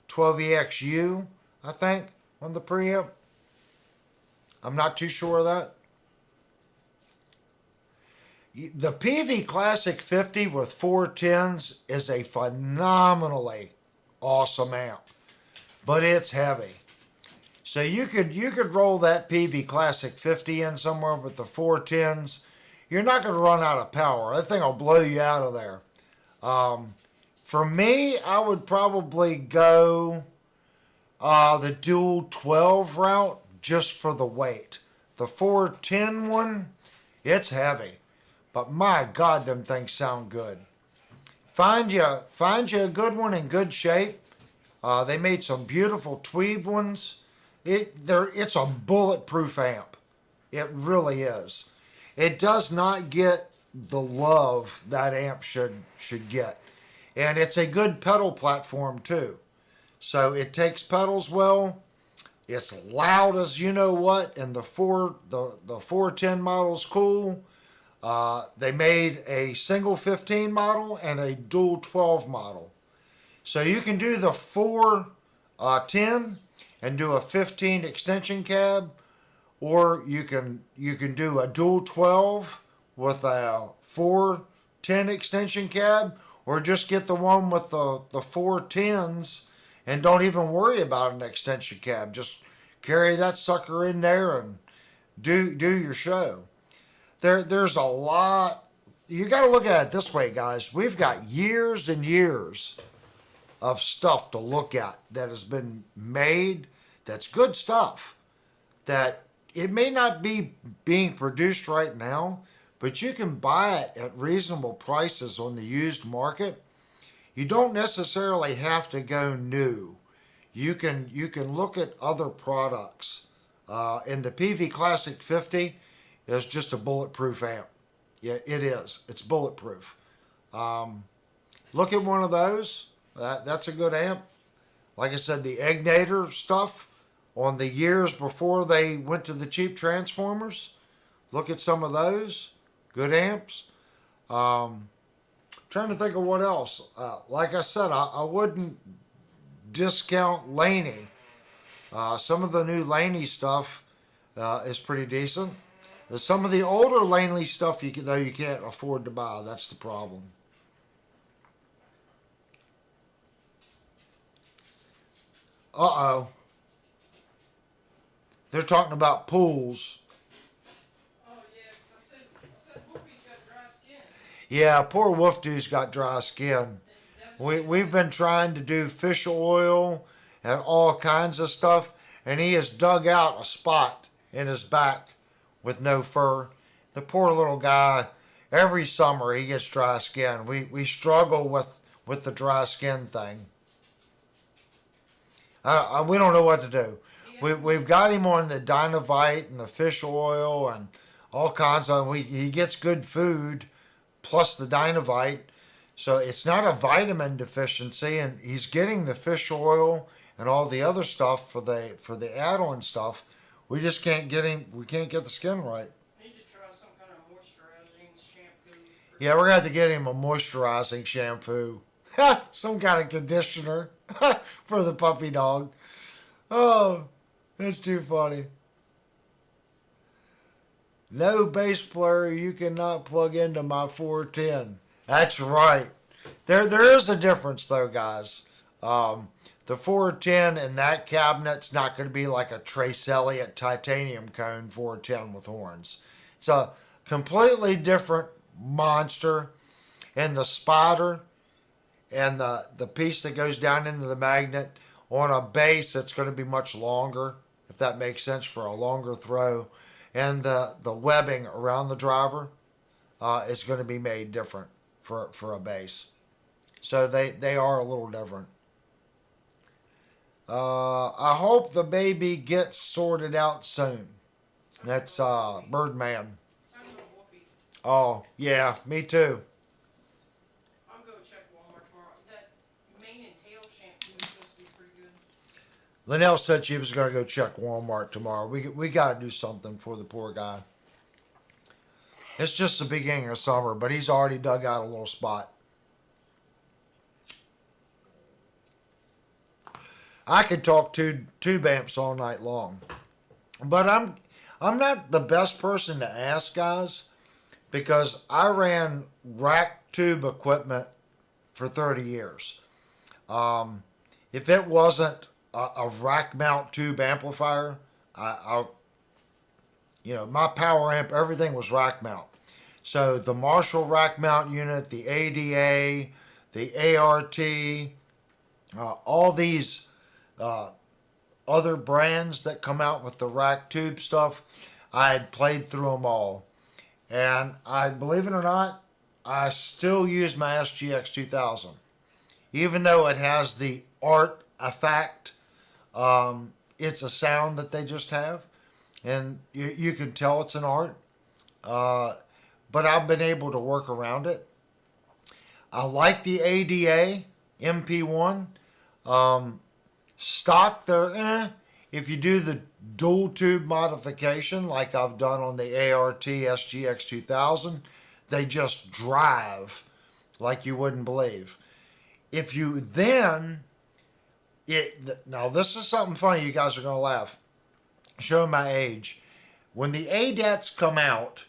12EXU, I think, on the preamp. I'm not too sure of that. The PV Classic 50 with 4 10s is a phenomenally awesome amp, but it's heavy. So you could roll that PV Classic 50 in somewhere with the 410s. You're not going to run out of power. That thing will blow you out of there. For me, I would probably go the dual 12 route just for the weight. The 410 one, it's heavy, but my God, them things sound good. Find you a good one in good shape. They made some beautiful tweed ones. It's a bulletproof amp. It really is. It does not get the love that amp should get, and it's a good pedal platform too. So it takes pedals well. It's loud as you know what, and the 410 model's cool. They made a single 15 model and a dual 12 model. So you can do the 410 and do a 15 extension cab, or you can do a dual 12 with a 410 extension cab, or just get the one with the 410s and don't even worry about an extension cab. Just carry that sucker in there and do your show. There's a lot. You got to look at it this way, guys. We've got years and years of stuff to look at that has been made that's good stuff, that it may not be being produced right now, but you can buy it at reasonable prices on the used market. You don't necessarily have to go new. You can look at other products. And the PV Classic 50 is just a bulletproof amp. Yeah, it is. It's bulletproof. Look at one of those. That's a good amp. Like I said, the Egnator stuff on the years before they went to the cheap transformers. Look at some of those. Good amps. Trying to think of what else. Like I said, I wouldn't discount Laney. Some of the new Laney stuff is pretty decent. Some of the older Laney stuff, you can't afford to buy. That's the problem. Uh-oh. They're talking about pools. Oh yeah, I said Whoopi's got dry skin. Yeah, poor Wolf Dude's got dry skin. We've been trying to do fish oil and all kinds of stuff, and he has dug out a spot in his back with no fur. The poor little guy, every summer he gets dry skin. We struggle with the dry skin thing. We don't know what to do. We've got him on the Dynovite and the fish oil and all kinds of. He gets good food plus the Dynovite, so it's not a vitamin deficiency, and he's getting the fish oil and all the other stuff for the add-on stuff. We just can't get him. We can't get the skin right. Need to try some kind of moisturizing shampoo. Yeah, we're gonna have to get him a moisturizing shampoo, some kind of conditioner for the puppy dog. Oh, that's too funny. No bass player you cannot plug into my 410. That's right. There is a difference though, guys. The 410 in that cabinet's not going to be like a Trace Elliot titanium cone 410 with horns. It's a completely different monster. And the spider and the piece that goes down into the magnet on a base that's going to be much longer, if that makes sense, for a longer throw. And the webbing around the driver is going to be made different for a base. So they are a little different. I hope the baby gets sorted out soon. That's Birdman. Oh, yeah, me too. I'll go check Walmart tomorrow. That mane and tail shampoo is supposed to be pretty good. Linnell said she was going to go check Walmart tomorrow. We got to do something for the poor guy. It's just the beginning of summer, but he's already dug out a little spot. I could talk tube amps all night long, but I'm not the best person to ask, guys, because I ran rack tube equipment for 30 years. if it wasn't a rack mount tube amplifier, my power amp, everything was rack mount. So the Marshall rack mount unit, the ADA, the ART, all these uh, other brands that come out with the rack tube stuff, I had played through them all. And I believe it or not, I still use my SGX 2000. Even though it has the art effect, it's a sound that they just have. And you can tell it's an art. But I've been able to work around it. I like the ADA MP1. Stock, they're if you do the dual tube modification like I've done on the ART SGX 2000, they just drive like you wouldn't believe. If you then, now this is something funny, you guys are going to laugh. Showing my age. When the ADATs come out,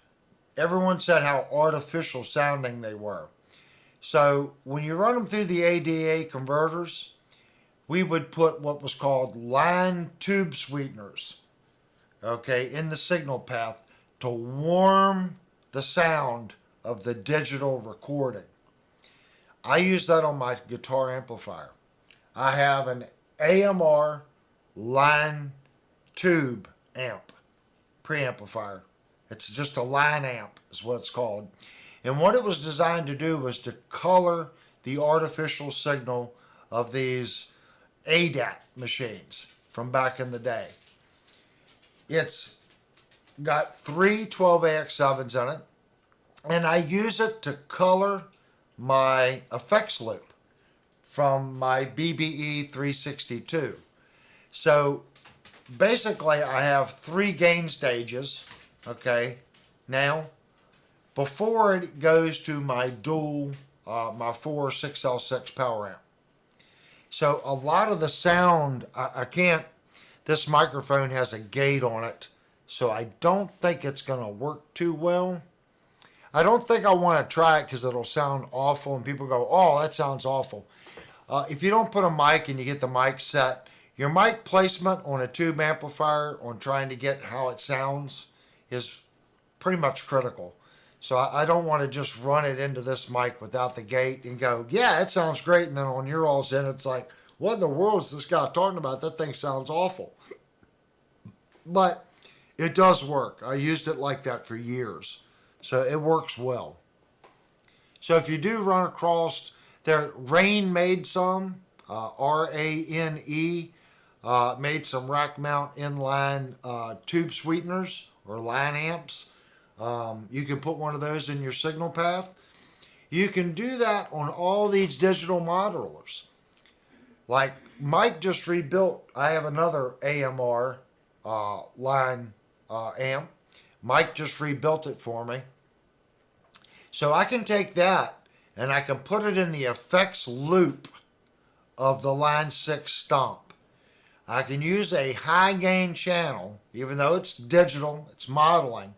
everyone said how artificial sounding they were. So when you run them through the ADA converters, we would put what was called line tube sweeteners, okay, in the signal path to warm the sound of the digital recording. I use that on my guitar amplifier. I have an AMR line tube amp, preamplifier. It's just a line amp is what it's called. And what it was designed to do was to color the artificial signal of these ADAT machines from back in the day. It's got three 12AX7s in it, and I use it to color my effects loop from my BBE 362. So basically I have three gain stages, okay, now, before it goes to my dual, my 4-6L6 power amp. So a lot of the sound, I can't, this microphone has a gate on it, so I don't think it's going to work too well. I don't think I want to try it because it'll sound awful and people go, oh, that sounds awful. If you don't put a mic and you get the mic set, your mic placement on a tube amplifier on trying to get how it sounds is pretty much critical. So I don't want to just run it into this mic without the gate and go, yeah, it sounds great. And then on your all's end, it's like, what in the world is this guy talking about? That thing sounds awful. But it does work. I used it like that for years. So it works well. So if you do run across, Rain made some, RANE, made some rack mount inline tube sweeteners or line amps. You can put one of those in your signal path. You can do that on all these digital modelers. Like Mike just rebuilt, I have another AMR line amp. Mike just rebuilt it for me. So I can take that and I can put it in the effects loop of the Line 6 Stomp. I can use a high gain channel, even though it's digital, it's modeling.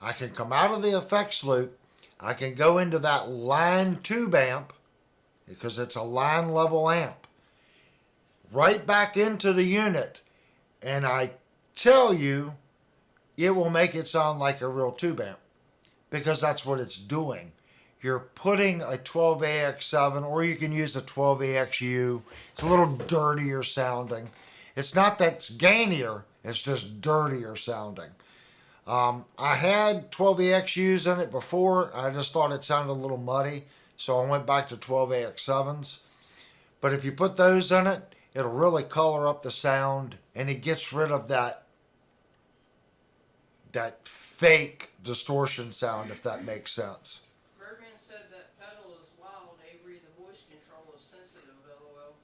I can come out of the effects loop. I can go into that line tube amp because it's a line level amp. Right back into the unit. And I tell you, it will make it sound like a real tube amp because that's what it's doing. You're putting a 12AX7 or you can use a 12AXU. It's a little dirtier sounding. It's not that it's gainier, it's just dirtier sounding. I had 12AXUs in it before. I just thought it sounded a little muddy, so I went back to 12AX7s. But if you put those in it, it'll really color up the sound, and it gets rid of that fake distortion sound, if that makes sense. Birdman said that pedal is wild, Avery. The voice control is sensitive, LOL.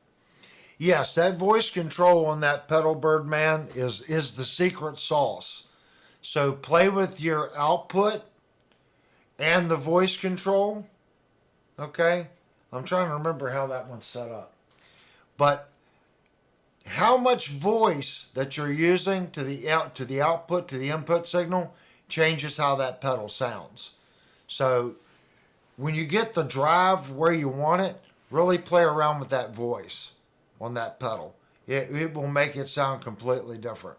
Yes, that voice control on that pedal, Birdman, is the secret sauce. So play with your output and the voice control. Okay? I'm trying to remember how that one's set up. But how much voice that you're using to the output, to the input signal, changes how that pedal sounds. So when you get the drive where you want it, really play around with that voice. on that pedal. It will make it sound completely different.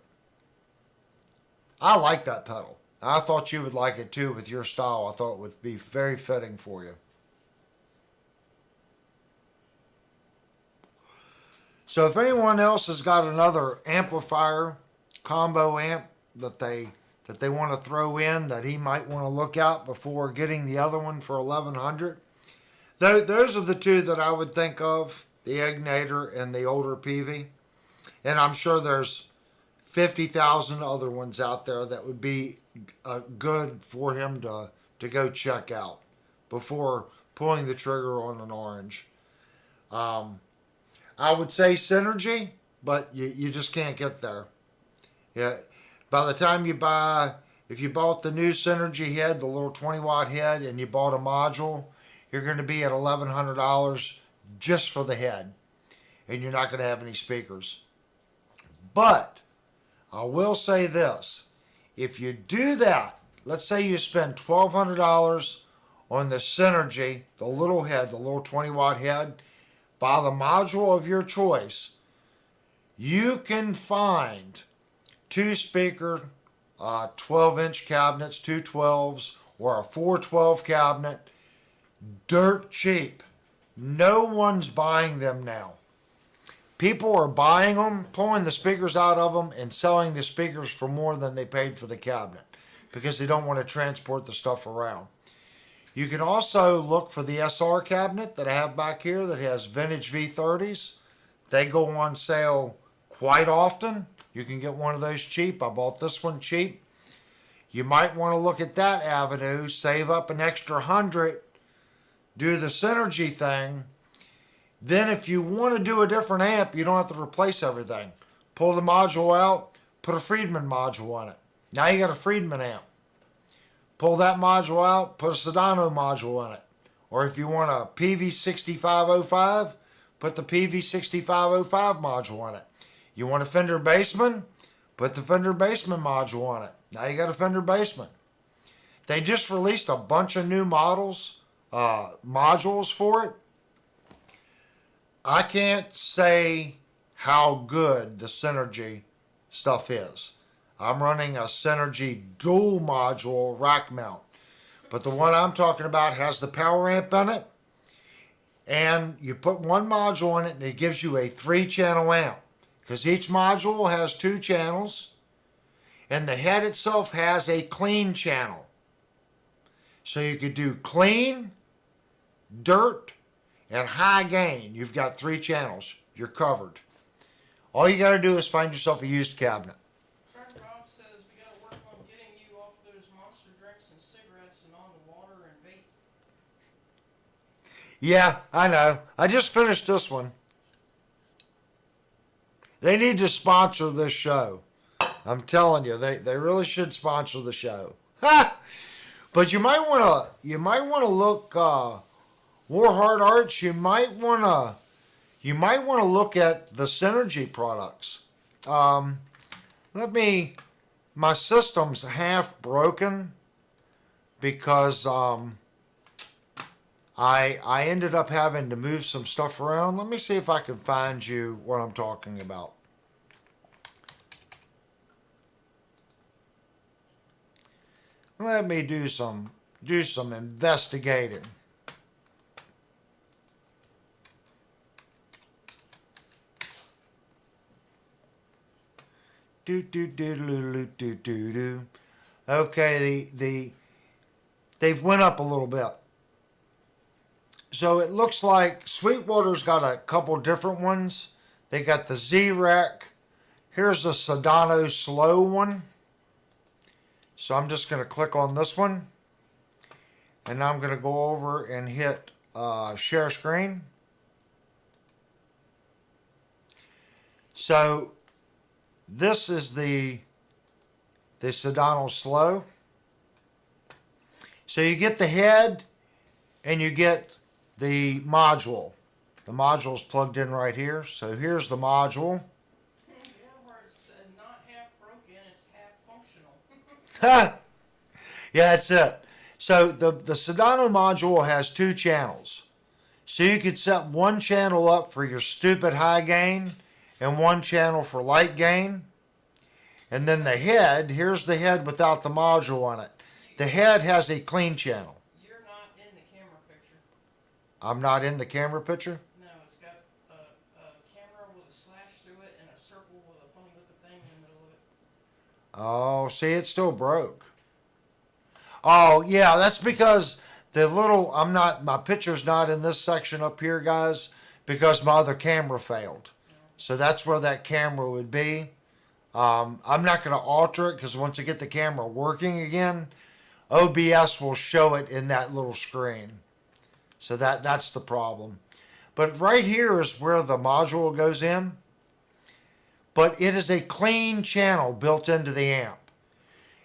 I like that pedal. I thought you would like it too with your style. I thought it would be very fitting for you. So if anyone else has got another amplifier combo amp that they want to throw in that he might want to look at before getting the other one for 1100, those are the two that I would think of, the Ignator and the older PV. And I'm sure there's 50,000 other ones out there that would be good for him to go check out before pulling the trigger on an orange. I would say Synergy, but you just can't get there. Yeah, by the time you buy, if you bought the new Synergy head, the little 20-watt head, and you bought a module, you're going to be at $1,100 just for the head, and you're not going to have any speakers. But I will say this: if you do that, let's say you spend $1,200 on the Synergy, the little head, the little 20-watt head, buy the module of your choice, you can find two speaker 12-inch cabinets, two 12s, or a 412 cabinet, dirt cheap. No one's buying them now. People are buying them, pulling the speakers out of them, and selling the speakers for more than they paid for the cabinet because they don't want to transport the stuff around. You can also look for the SR cabinet that I have back here that has vintage V30s. They go on sale quite often. You can get one of those cheap. I bought this one cheap. You might want to look at that avenue, save up an extra 100, do the Synergy thing. Then if you want to do a different amp, you don't have to replace everything. Pull the module out, put a Friedman module on it. Now you got a Friedman amp. Pull that module out, put a Sedano module on it. Or if you want a PV6505, put the PV6505 module on it. You want a Fender Bassman, put the Fender Bassman module on it. Now you got a Fender Bassman. They just released a bunch of new modules for it. I can't say how good the Synergy stuff is. I'm running a Synergy dual module rack mount. But the one I'm talking about has the power amp in it. And you put one module in it and it gives you a 3-channel amp. Because each module has 2 channels. And the head itself has a clean channel. So you could do clean, dirt, and high gain. You've got 3 channels. You're covered. All you got to do is find yourself a used cabinet. Truck Rob says we got to work on getting you off those monster drinks and cigarettes and on the water and vape. Yeah, I know. I just finished this one. They need to sponsor this show. I'm telling you, they really should sponsor the show. Ha! But you might want to look Warhard Arts. You might want to look at the Synergy products. My system's half broken because I ended up having to move some stuff around. Let me see if I can find you what I'm talking about. Let me do some investigating. Okay, they've went up a little bit. So it looks like Sweetwater's got a couple different ones. They got the Z-Rec. Here's the Sedano slow one. So I'm just going to click on this one. And now I'm going to go over and hit share screen. So this is the Sedano slow. So you get the head and you get the module. The module's plugged in right here. So here's the module. Warhard's not half broken, it's half functional. Yeah, that's it. So the Sedano module has 2 channels. So you could set one channel up for your stupid high gain and one channel for light gain. And then the head, here's the head without the module on it. The head has a clean channel. You're not in the camera picture. I'm not in the camera picture? No, it's got a camera with a slash through it and a circle with a funny looking thing in the middle of it. Oh, see, it still broke. Oh, yeah, that's because the little, my picture's not in this section up here, guys, because my other camera failed. So that's where that camera would be. I'm not going to alter it because once I get the camera working again, OBS will show it in that little screen. So that's the problem. But right here is where the module goes in. But it is a clean channel built into the amp.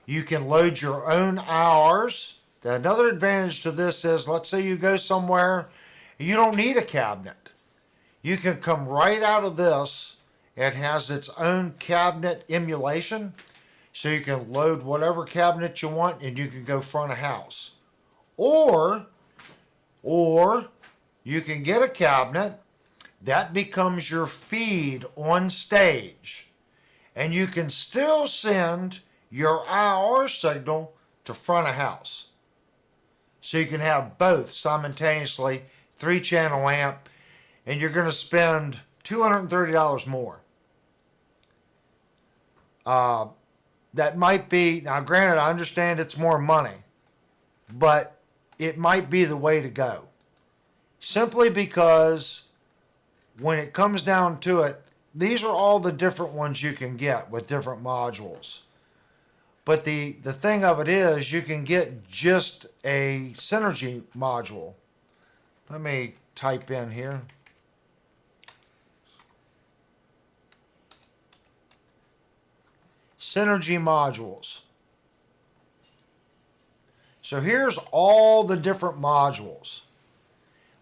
You can load your own IRs. Another advantage to this is, let's say you go somewhere, you don't need a cabinet. You can come right out of this. It has its own cabinet emulation. So you can load whatever cabinet you want and you can go front of house. Or you can get a cabinet that becomes your feed on stage. And you can still send your IR signal to front of house. So you can have both simultaneously, 3-channel amp, and you're going to spend $230 more. That might be, now granted, I understand it's more money, but it might be the way to go. Simply because when it comes down to it, these are all the different ones you can get with different modules. But the thing of it is, you can get just a Synergy module. Let me type in here. Synergy modules. So here's all the different modules.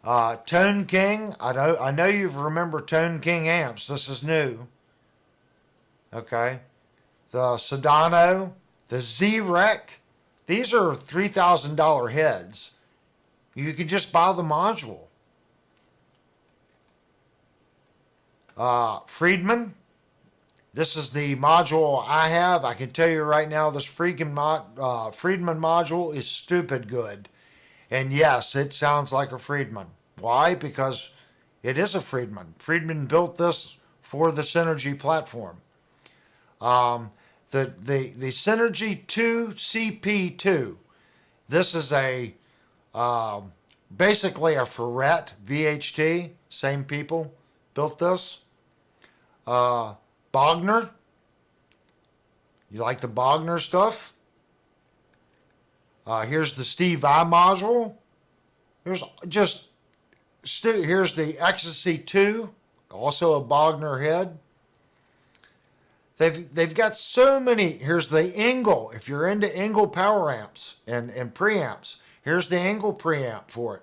Tone King, I know you remember Tone King amps. This is new. Okay. The Sedano, the Z-Rec. These are $3,000 heads. You can just buy the module. Friedman. This is the module I have. I can tell you right now, this Friedman module is stupid good. And yes, it sounds like a Friedman. Why? Because it is a Friedman. Friedman built this for the Synergy platform. The Synergy 2 CP2. This is a basically a Ferret VHT. Same people built this. Bogner. You like the Bogner stuff? Here's the Steve I module. Here's the Ecstasy 2, also a Bogner head. They've got so many. Here's the Engel. If you're into Engel power amps and preamps, here's the Engel preamp for it.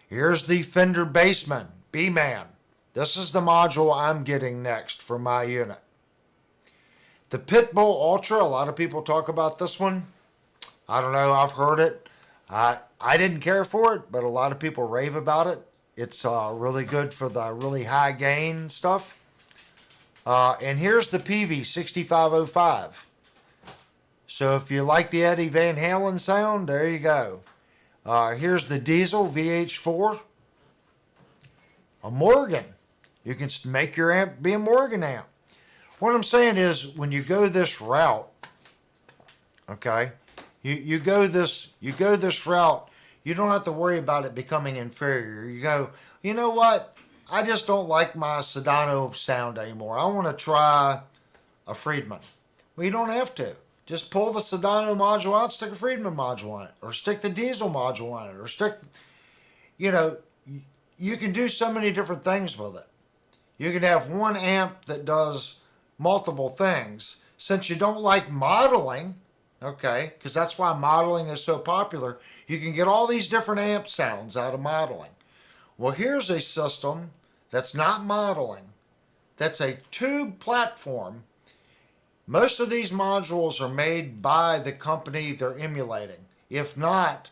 Here's the Fender Bassman B-Man. This is the module I'm getting next for my unit. The Pitbull Ultra, a lot of people talk about this one. I don't know, I've heard it. I didn't care for it, but a lot of people rave about it. It's really good for the really high gain stuff. And here's the PV 6505. So if you like the Eddie Van Halen sound, there you go. Here's the Diesel VH4. A Morgan. You can make your amp be a Morgan amp. What I'm saying is, when you go this route, okay, you go this route, you don't have to worry about it becoming inferior. You go, you know what? I just don't like my Sedano sound anymore. I want to try a Friedman. Well, you don't have to. Just pull the Sedano module out, stick a Friedman module on it, or stick the Diesel module on it, or stick, you can do so many different things with it. You can have one amp that does multiple things. Since you don't like modeling, okay, because that's why modeling is so popular, you can get all these different amp sounds out of modeling. Well, here's a system that's not modeling. That's a tube platform. Most of these modules are made by the company they're emulating. If not,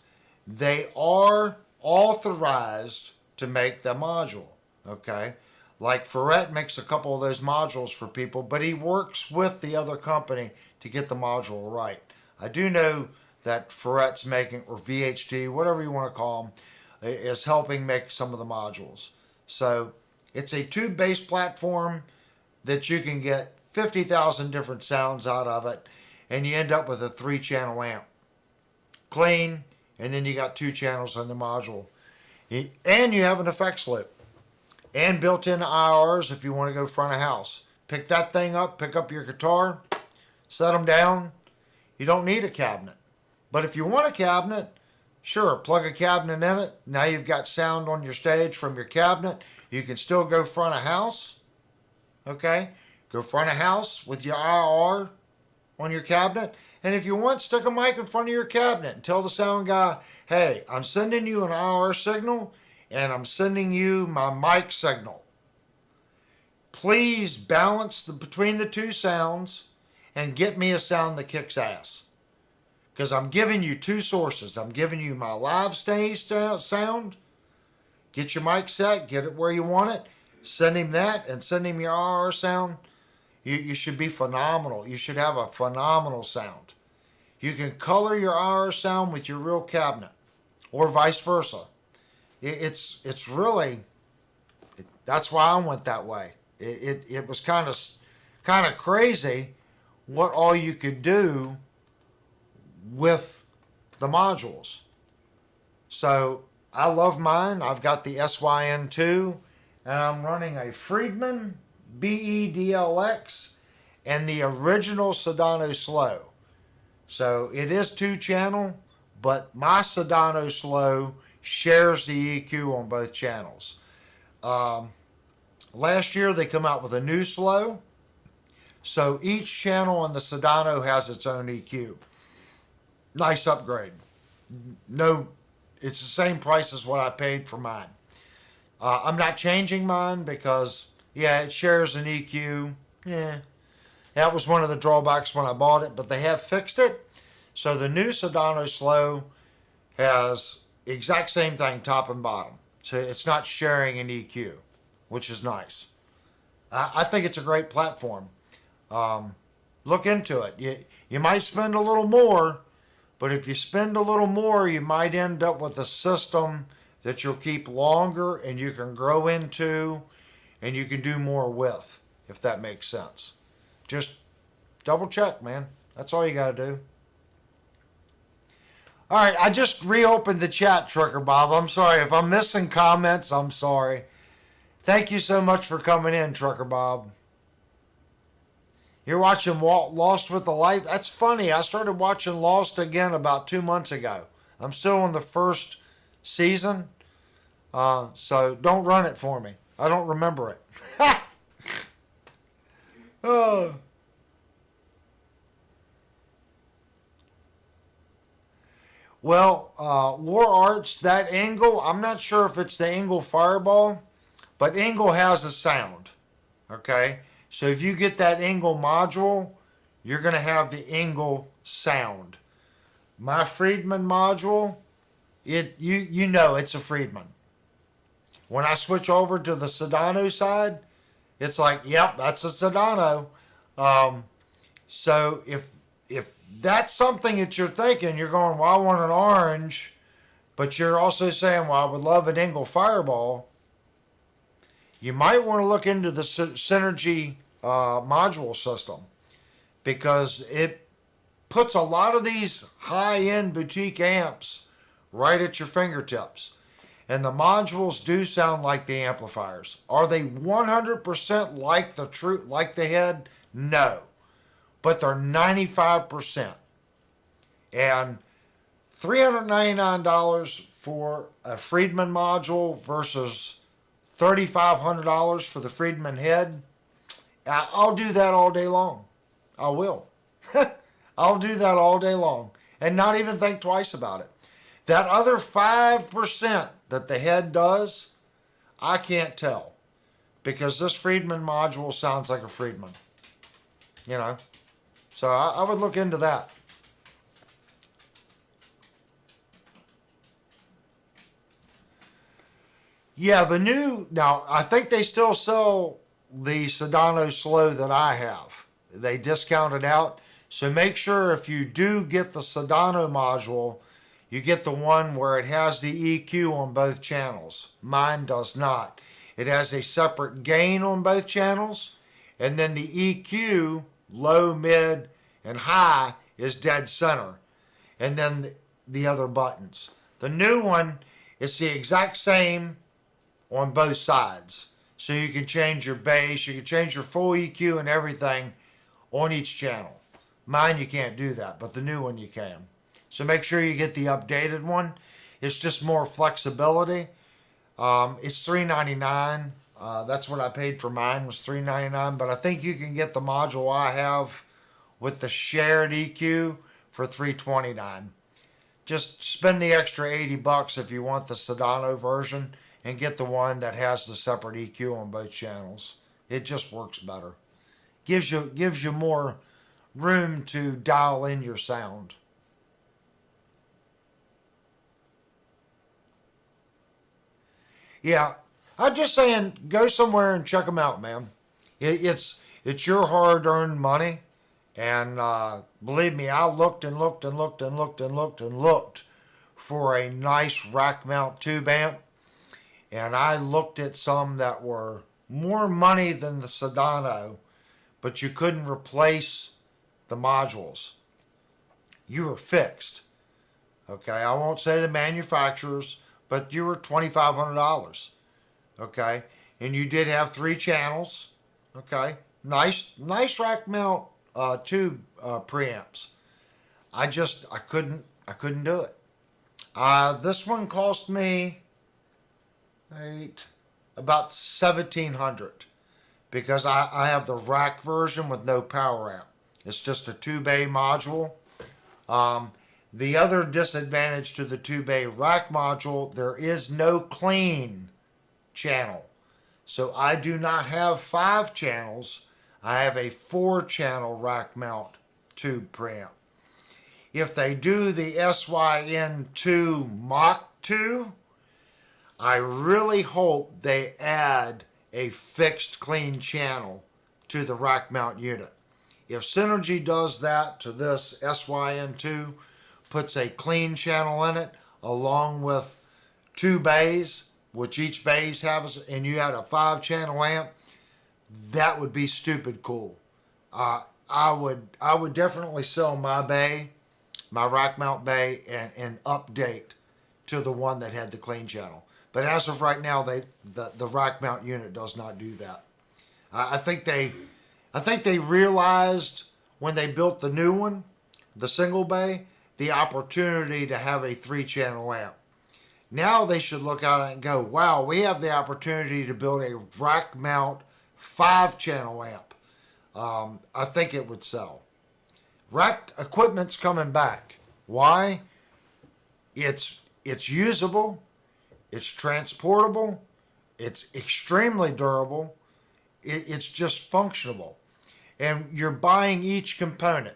they are authorized to make the module. Okay, like Ferret makes a couple of those modules for people, but he works with the other company to get the module right. I do know that Ferret's making, or VHT, whatever you want to call them, is helping make some of the modules. So it's a tube-based platform that you can get 50,000 different sounds out of it, and you end up with a 3-channel amp. Clean, and then you got 2 channels on the module. And you have an effects loop. And built-in IRs if you want to go front of house. Pick that thing up, pick up your guitar, set them down. You don't need a cabinet. But if you want a cabinet, sure, plug a cabinet in it. Now you've got sound on your stage from your cabinet. You can still go front of house. Okay? Go front of house with your IR on your cabinet. And if you want, stick a mic in front of your cabinet and tell the sound guy, hey, I'm sending you an IR signal and I'm sending you my mic signal. Please balance between the 2 sounds and get me a sound that kicks ass. Because I'm giving you 2 sources. I'm giving you my live stage sound. Get your mic set, get it where you want it. Send him that and send him your IR sound. You should be phenomenal. You should have a phenomenal sound. You can color your IR sound with your real cabinet or vice versa. It's really, that's why I went that way. It was kind of crazy what all you could do with the modules. So I love mine. I've got the SYN2 and I'm running a Friedman BEDLX and the original Sedano Slow. So it is 2-channel, but my Sedano Slow shares the EQ on both channels. Last year they come out with a new slow, so each channel on the Sedano has its own EQ. Nice upgrade. No, it's the same price as what I paid for mine. I'm not changing mine because, yeah, it shares an EQ. Yeah, that was one of the drawbacks when I bought it, but they have fixed it. So the new Sedano Slow has exact same thing, top and bottom. So it's not sharing an EQ, which is nice. I think it's a great platform. Look into it. You might spend a little more, but if you spend a little more, you might end up with a system that you'll keep longer and you can grow into and you can do more with, if that makes sense. Just double check, man. That's all you got to do. All right, I just reopened the chat, Trucker Bob. I'm sorry. If I'm missing comments, I'm sorry. Thank you so much for coming in, Trucker Bob. You're watching Lost with the Light? That's funny. I started watching Lost again about 2 months ago. I'm still on the first season, so don't run it for me. I don't remember it. Oh. Well, War Arts, that Engel, I'm not sure if it's the Engel Fireball, but Engel has a sound, okay? So if you get that Engel module, you're going to have the Engel sound. My Friedman module, you know it's a Friedman. When I switch over to the Sedano side, it's like, yep, that's a Sedano. So if that's something that you're thinking, you're going, well, I want an orange, but you're also saying, well, I would love an Engel Fireball, you might want to look into the Synergy module system because it puts a lot of these high-end boutique amps right at your fingertips. And the modules do sound like the amplifiers. Are they 100% like the head? No. But they're 95%. And $399 for a Friedman module versus $3,500 for the Friedman head. I'll do that all day long. I will. I'll do that all day long and not even think twice about it. That other 5% that the head does, I can't tell because this Friedman module sounds like a Friedman, you know. So I would look into that. Yeah, the new, now I think they still sell the Sedano Slow that I have. They discount it out. So make sure if you do get the Sedano module, you get the one where it has the EQ on both channels. Mine does not. It has a separate gain on both channels, and then the EQ, low, mid, and high, is dead center. And then the other buttons. The new one is the exact same on both sides. So you can change your bass, you can change your full EQ and everything on each channel. Mine, you can't do that, but the new one you can. So make sure you get the updated one. It's just more flexibility. It's $3.99. That's what I paid for mine, was $3.99. But I think you can get the module I have with the shared EQ for $3.29. Just spend the extra $80 if you want the Sedano version and get the one that has the separate EQ on both channels. It just works better. Gives you more room to dial in your sound. Yeah, I'm just saying, go somewhere and check them out, man. It's your hard-earned money, and believe me, I looked and looked and looked and looked and looked and looked for a nice rack mount tube amp, and I looked at some that were more money than the Sedano, but you couldn't replace the modules. You were fixed. Okay, I won't say the manufacturers, but you were $2,500. Okay, and you did have 3 channels. Okay, nice rack mount tube preamps. I couldn't do it. This one cost me about $1,700 because I have the rack version with no power amp. It's just a tube A module. The other disadvantage to the tube A rack module, there is no clean channel. So I do not have 5 channels. I have a 4-channel rack mount tube preamp. If they do the SYN2 Mach 2, I really hope they add a fixed clean channel to the rack mount unit. If Synergy does that to this SYN2, puts a clean channel in it along with 2 bays, which each bays has, and you had a 5-channel amp, that would be stupid cool. I would definitely sell my bay, my rack mount bay, and update to the one that had the clean channel. But as of right now, the rack mount unit does not do that. I think they realized when they built the new one, the single bay, the opportunity to have a 3-channel amp. Now they should look at it and go, wow, we have the opportunity to build a rack mount 5-channel amp. I think it would sell. Rack equipment's coming back. Why? It's usable, it's transportable, it's extremely durable, it's just functional. And you're buying each component.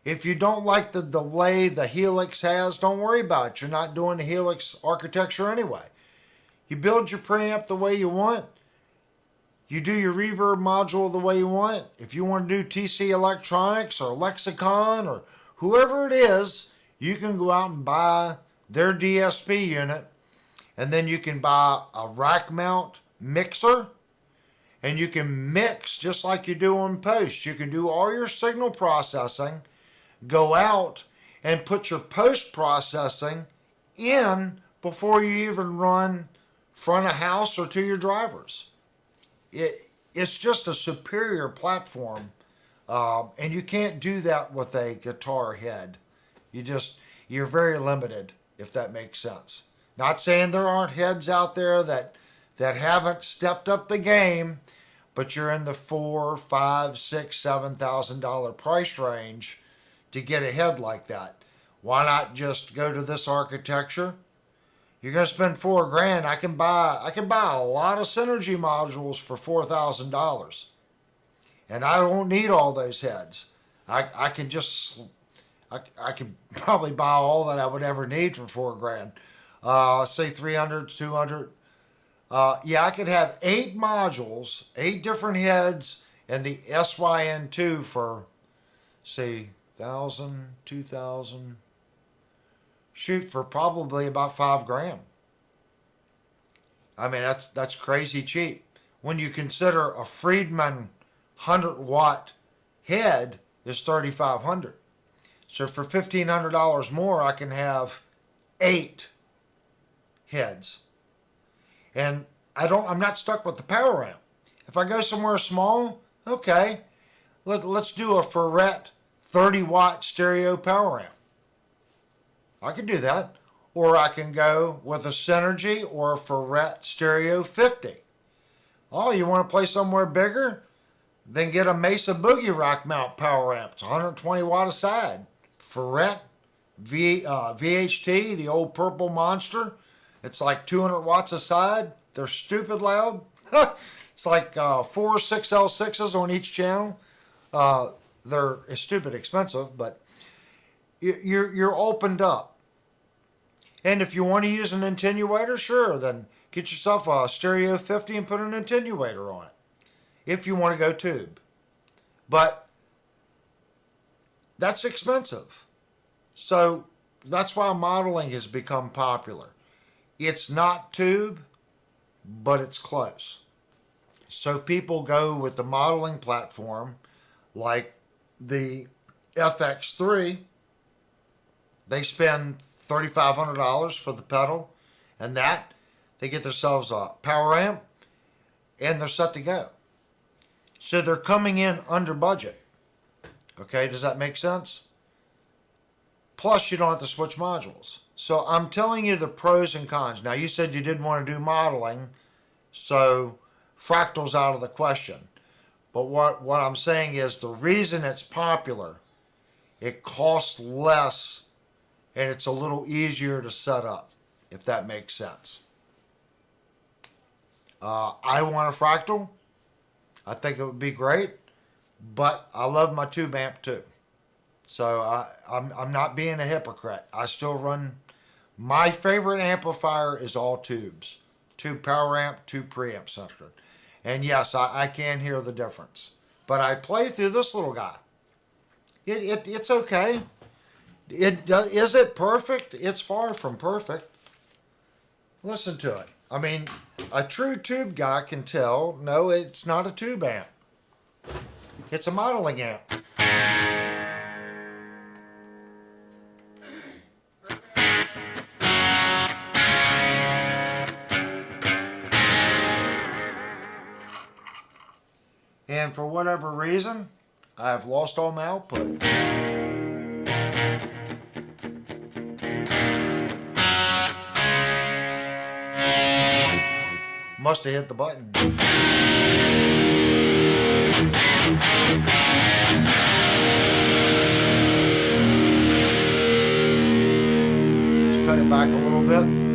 If you don't like the delay the Helix has, don't worry about it. You're not doing the Helix architecture anyway. You build your preamp the way you want. You do your reverb module the way you want. If you want to do TC Electronics or Lexicon or whoever it is, you can go out and buy their DSP unit, and then you can buy a rack mount mixer, and you can mix just like you do on post. You can do all your signal processing, go out and put your post processing in before you even run front of house or to your drivers. It's just a superior platform, and you can't do that with a guitar head. You're very limited, if that makes sense. Not saying there aren't heads out there that haven't stepped up the game, but you're in the $4,000, $5,000, $6,000, $7,000 price range to get a head like that. Why not just go to this architecture? You're gonna spend $4,000. I can buy a lot of Synergy modules for $4,000, and I don't need all those heads. I can probably buy all that I would ever need for $4,000. Say 300, 200. Yeah, I could have 8 modules, 8 different heads, and the SYN2 for, say, 1,000, 2,000, shoot, for probably about 5 grand. I mean, that's crazy cheap. When you consider a Friedman 100-watt head is 3,500. So for $1,500 more, I can have 8 heads. And I'm not stuck with the power amp. If I go somewhere small, okay, let's do a Ferret 30-watt stereo power amp. I can do that. Or I can go with a Synergy or a Ferret Stereo 50. Oh, you want to play somewhere bigger? Then get a Mesa Boogie Rack mount power amp. It's 120 watt a side. Ferret VHT, the old purple monster. It's like 200 watts a side. They're stupid loud. It's like 4 6L6s on each channel. They're stupid expensive, but you're opened up. And if you want to use an attenuator, sure, then get yourself a Stereo 50 and put an attenuator on it. If you want to go tube. But that's expensive. So that's why modeling has become popular. It's not tube, but it's close. So people go with the modeling platform like the FX3. They spend $3,500 for the pedal and that. They get themselves a power amp and they're set to go. So they're coming in under budget. Okay, does that make sense? Plus, you don't have to switch modules. So I'm telling you the pros and cons. Now, you said you didn't want to do modeling, so fractal's out of the question. But what I'm saying is the reason it's popular, it costs less and it's a little easier to set up, if that makes sense. I want a fractal. I think it would be great, but I love my tube amp too. So I'm not being a hypocrite. I still run, my favorite amplifier is all tubes. Tube power amp, tube preamp centered. And yes, I can hear the difference. But I play through this little guy. It's okay. Is it perfect? It's far from perfect. Listen to it. I mean, a true tube guy can tell, no, it's not a tube amp. It's a modeling amp. And for whatever reason, I've lost all my output. Must have hit the button. Let's cut it back a little bit.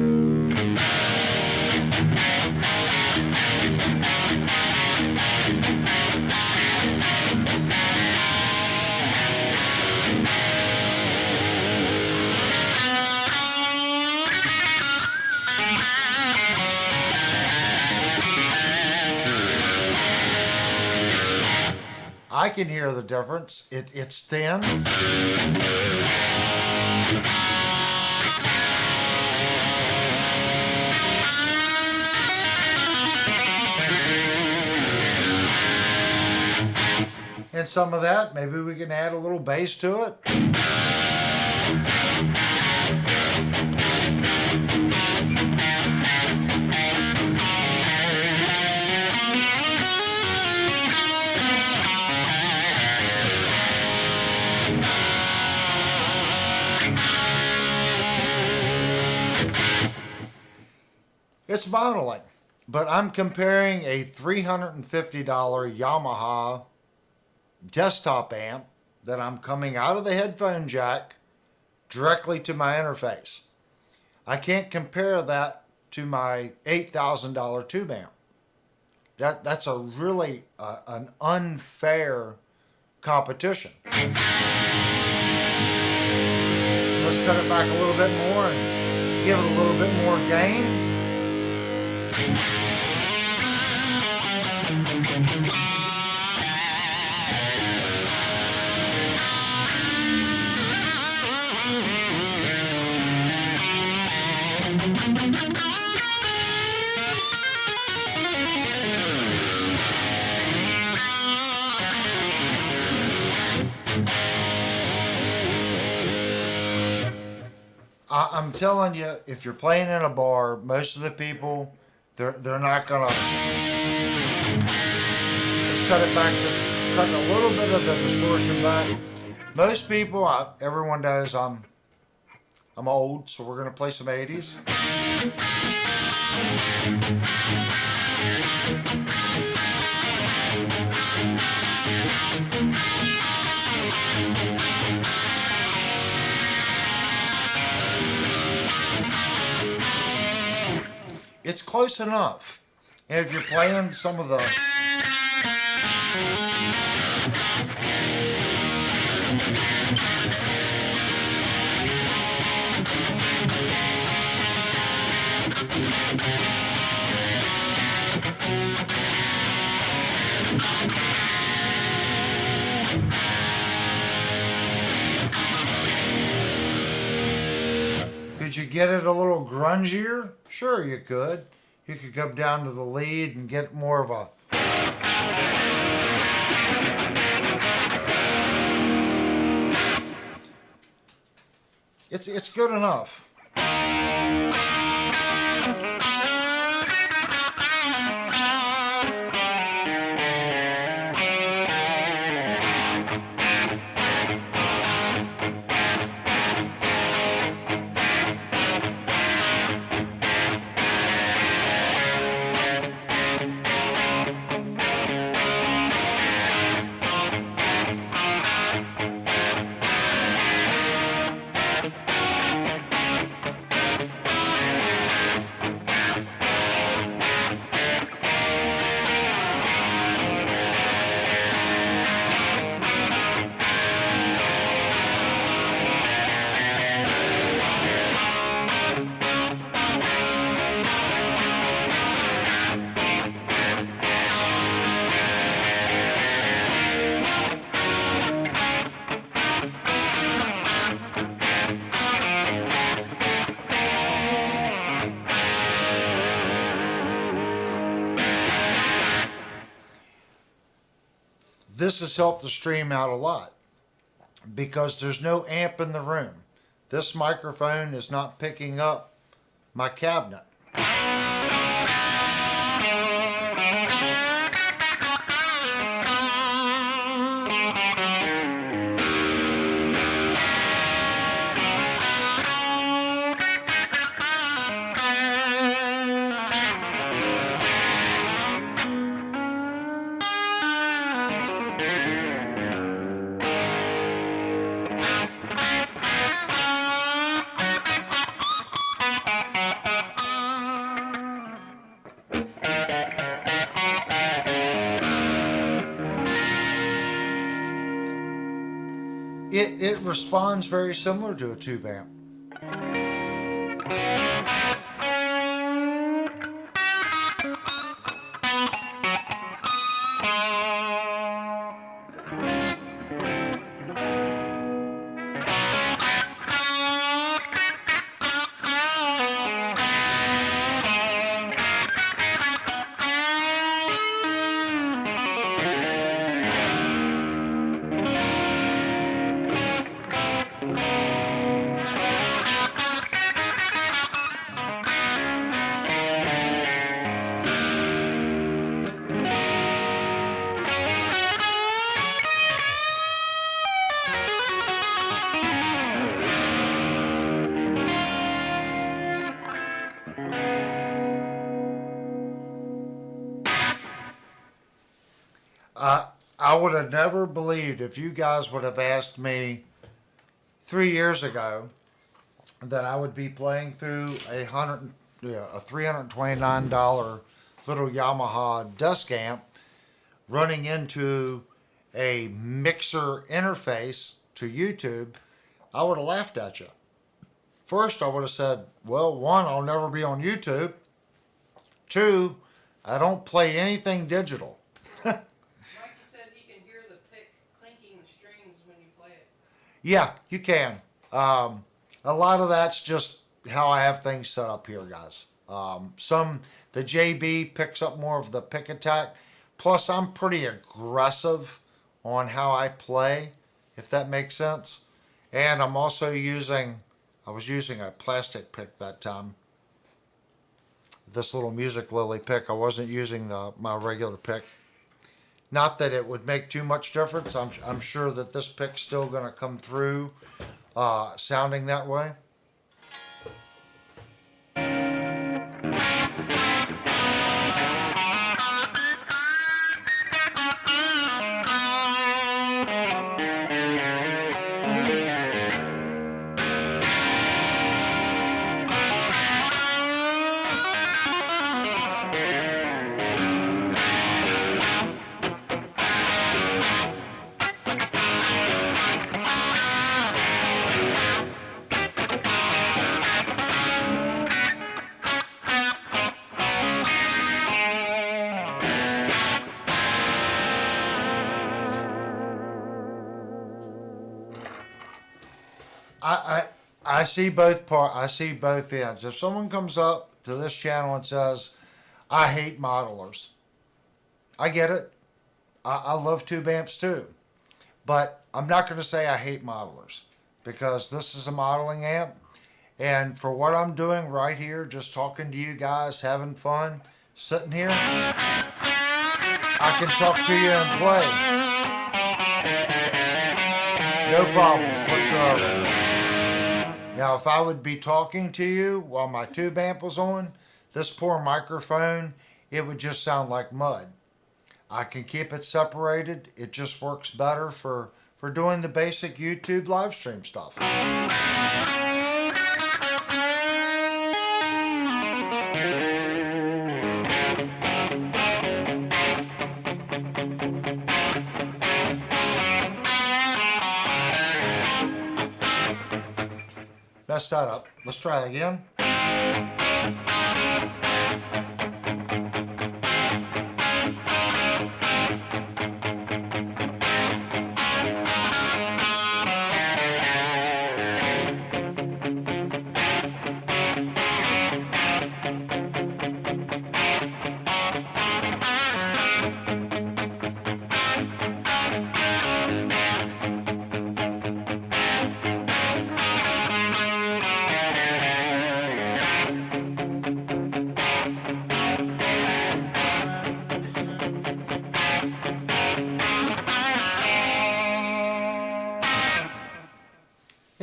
I can hear the difference. It's thin. And some of that, maybe we can add a little bass to it. It's modeling, but I'm comparing a $350 Yamaha desktop amp that I'm coming out of the headphone jack directly to my interface. I can't compare that to my $8,000 tube amp. That's a really an unfair competition. So let's cut it back a little bit more and give it a little bit more gain. I'm telling you, if you're playing in a bar, most of the people, they're not gonna. Let's cut it back, just cutting a little bit of the distortion back. Most people, everyone knows I'm old, so we're gonna play some '80s. It's close enough, and if you're playing some of the could you get it a little grungier? Sure, you could. You could come down to the lead and get more of a. It's good enough. This has helped the stream out a lot because there's no amp in the room. This microphone is not picking up my cabinet. It responds very similar to a tube amp. I would have never believed if you guys would have asked me 3 years ago that I would be playing through a $329 little Yamaha desk amp running into a mixer interface to YouTube. I would have laughed at you. First, I would have said, well, one, I'll never be on YouTube. Two, I don't play anything digital. Mikey said he can hear the pick clinking the strings when you play it. Yeah, you can. A lot of that's just how I have things set up here, guys. The JB picks up more of the pick attack. Plus, I'm pretty aggressive on how I play, if that makes sense. And I was using a plastic pick that time. This little Music Lily pick. I wasn't using my regular pick. Not that it would make too much difference. I'm sure that this pick's still going to come through sounding that way. I see I see both ends. If someone comes up to this channel and says, "I hate modelers," I get it. I love tube amps too, but I'm not going to say I hate modelers because this is a modeling amp, and for what I'm doing right here, just talking to you guys, having fun, sitting here, I can talk to you and play. No problems whatsoever. Now, if I would be talking to you while my tube amp was on, this poor microphone, it would just sound like mud. I can keep it separated. It just works better for doing the basic YouTube live stream stuff. Messed that up. Let's try again.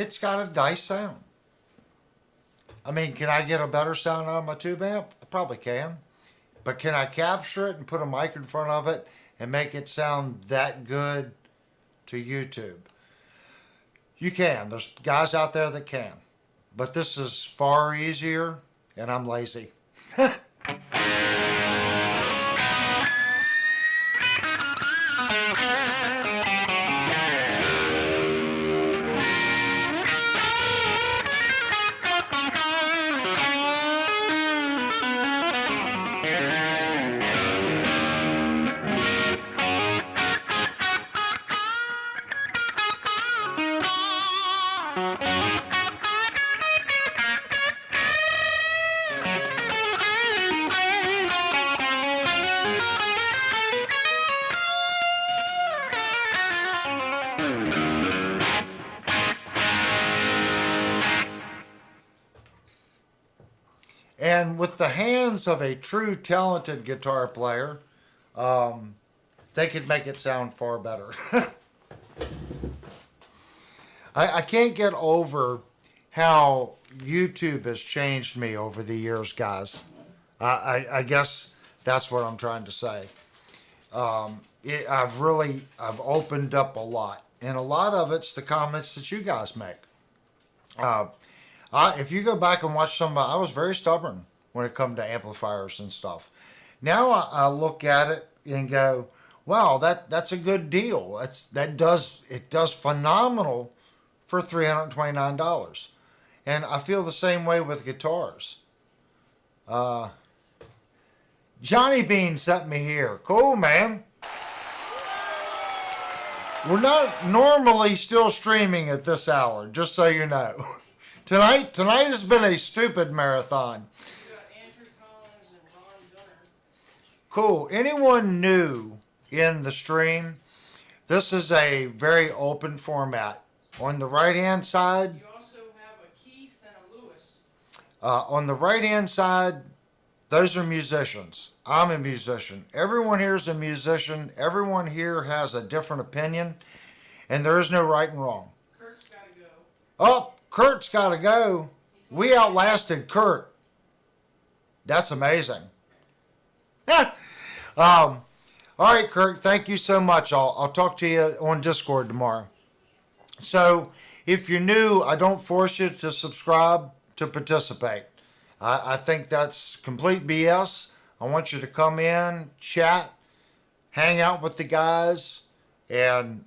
It's got a nice sound. I mean, can I get a better sound on my tube amp? I probably can. But can I capture it and put a mic in front of it and make it sound that good to YouTube? You can. There's guys out there that can. But this is far easier, and I'm lazy. And with the hands of a true talented guitar player, they could make it sound far better. I can't get over how YouTube has changed me over the years, guys. I guess that's what I'm trying to say. I've opened up a lot, and a lot of it's the comments that you guys make. If you go back and watch I was very stubborn when it come to amplifiers and stuff. Now I look at it and go, wow, that's a good deal. It does phenomenal for $329. And I feel the same way with guitars. Johnny Bean sent me here. Cool, man. We're not normally still streaming at this hour, just so you know. Tonight has been a stupid marathon. We got Andrew Collins and Ron Gunner. Cool. Anyone new in the stream? This is a very open format. On the right-hand side, You also have a Keith and a Lewis. on the right-hand side, those are musicians. I'm a musician. Everyone here is a musician. Everyone here has a different opinion, and there is no right and wrong. Kurt's got to go. Oh, Kurt's got to go. We outlasted Kurt. That's amazing. All right, Kurt, thank you so much. I'll talk to you on Discord tomorrow. So, if you're new, I don't force you to subscribe to participate. I think that's complete BS. I want you to come in, chat, hang out with the guys, and,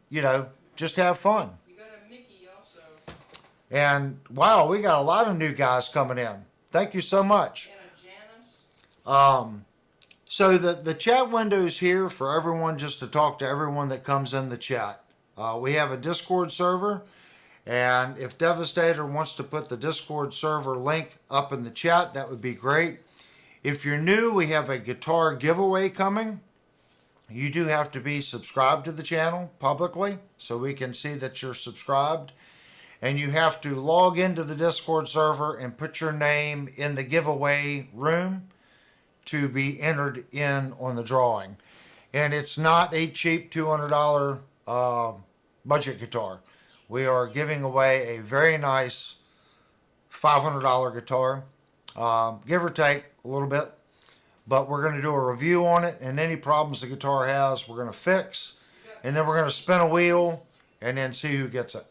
just have fun. You got a Mickey also. And, wow, we got a lot of new guys coming in. Thank you so much. And a Janice. So the chat window is here for everyone, just to talk to everyone that comes in the chat. We have a Discord server, and if Devastator wants to put the Discord server link up in the chat, that would be great. If you're new, we have a guitar giveaway coming. You do have to be subscribed to the channel publicly, so we can see that you're subscribed. And you have to log into the Discord server and put your name in the giveaway room to be entered in on the drawing. And it's not a cheap $200 budget guitar. We are giving away a very nice $500 guitar, give or take a little bit. But we're going to do a review on it, and any problems the guitar has, we're going to fix. And then we're going to spin a wheel and then see who gets it.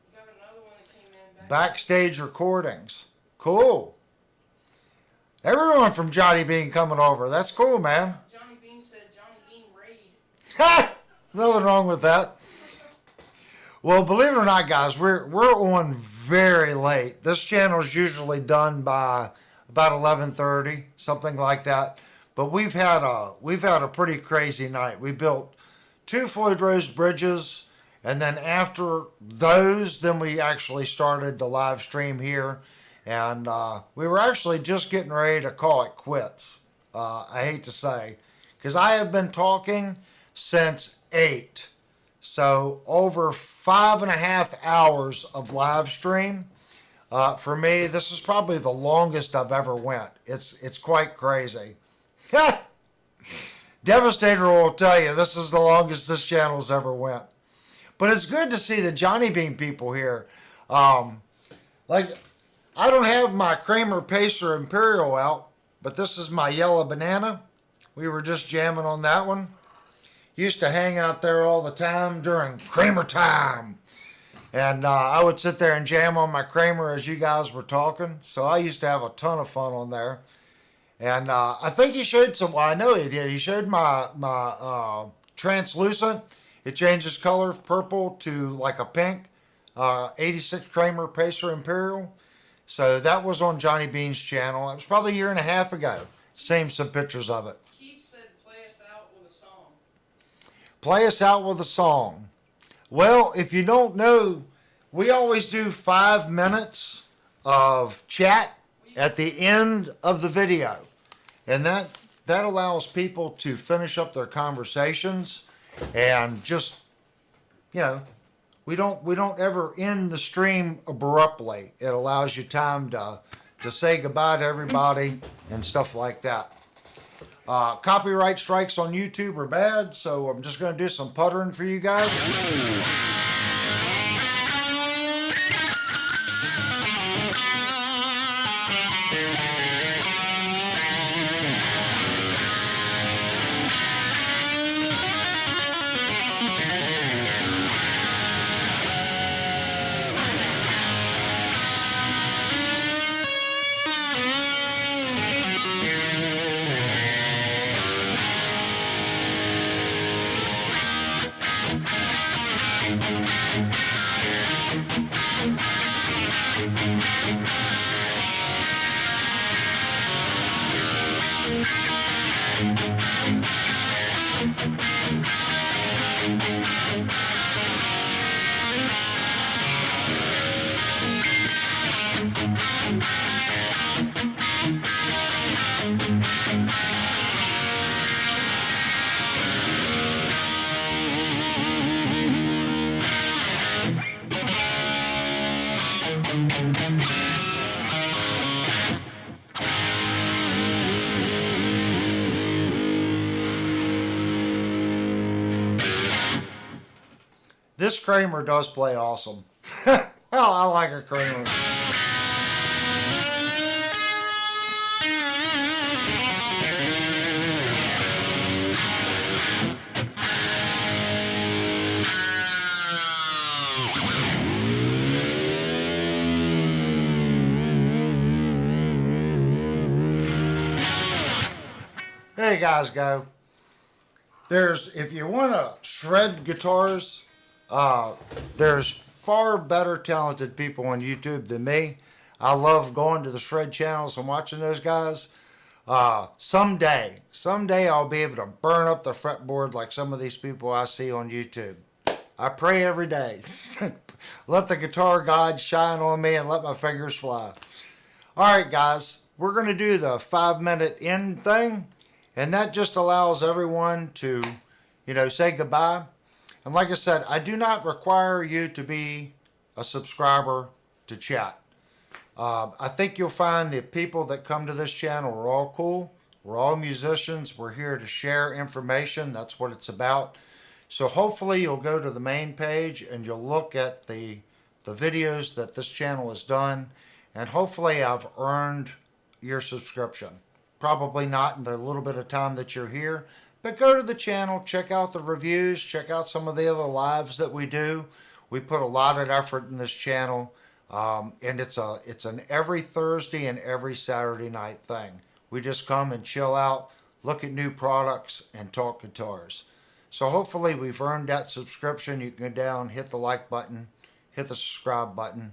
You got another one that came in Backstage recordings. Cool. Everyone from Johnny Bean coming over. That's cool, man. Johnny Bean said Johnny Bean raid. Ha! Nothing wrong with that. Well, believe it or not, guys, we're on very late. This channel is usually done by about 11:30, something like that. But we've had a pretty crazy night. We built 2 Floyd Rose bridges, and then after those, then we actually started the live stream here, and we were actually just getting ready to call it quits. I hate to say, because I have been talking since 8. So over 5.5 hours of live stream. For me, this is probably the longest I've ever went. It's quite crazy. Devastator will tell you this is the longest this channel's ever went. But it's good to see the Johnny Bean people here. Like, I don't have my Kramer Pacer Imperial out, but this is my Yellow Banana. We were just jamming on that one. Used to hang out there all the time during Kramer time. And I would sit there and jam on my Kramer as you guys were talking. So I used to have a ton of fun on there. And I think he showed some, well, I know he did. He showed my translucent. It changes color from purple to like a pink. 86 Kramer Pacer Imperial. So that was on Johnny Bean's channel. It was probably a year and a half ago. Seen some pictures of it. Keith said play us out with a song. Play us out with a song. Well, if you don't know, we always do 5 minutes of chat at the end of the video. And that allows people to finish up their conversations and just, we don't ever end the stream abruptly. It allows you time to say goodbye to everybody and stuff like that. Copyright strikes on YouTube are bad, so I'm just going to do some puttering for you guys. This Kramer does play awesome. Well, I like a Kramer. There you guys go. If you want to shred guitars, there's far better talented people on YouTube than me. I love going to the shred channels and watching those guys. Someday I'll be able to burn up the fretboard like some of these people I see on YouTube. I pray every day. Let the guitar god shine on me and let my fingers fly. All right, guys, we're going to do the 5-minute end thing. And that just allows everyone to, say goodbye. And like I said, I do not require you to be a subscriber to chat. I think you'll find the people that come to this channel are all cool. We're all musicians. We're here to share information. That's what it's about. So hopefully you'll go to the main page and you'll look at the videos that this channel has done. And hopefully I've earned your subscription. Probably not in the little bit of time that you're here, but go to the channel, check out the reviews, check out some of the other lives that we do. We put a lot of effort in this channel, and it's an every Thursday and every Saturday night thing. We just come and chill out, look at new products, and talk guitars. So hopefully we've earned that subscription. You can go down, hit the like button, hit the subscribe button,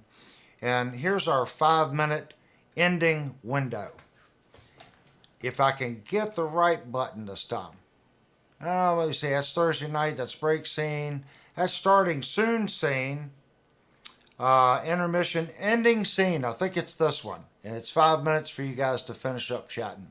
and here's our 5-minute ending window. If I can get the right button this time. Let me see, that's Thursday night, that's break scene, that's starting soon scene, intermission, ending scene. I think it's this one. And it's 5 minutes for you guys to finish up chatting.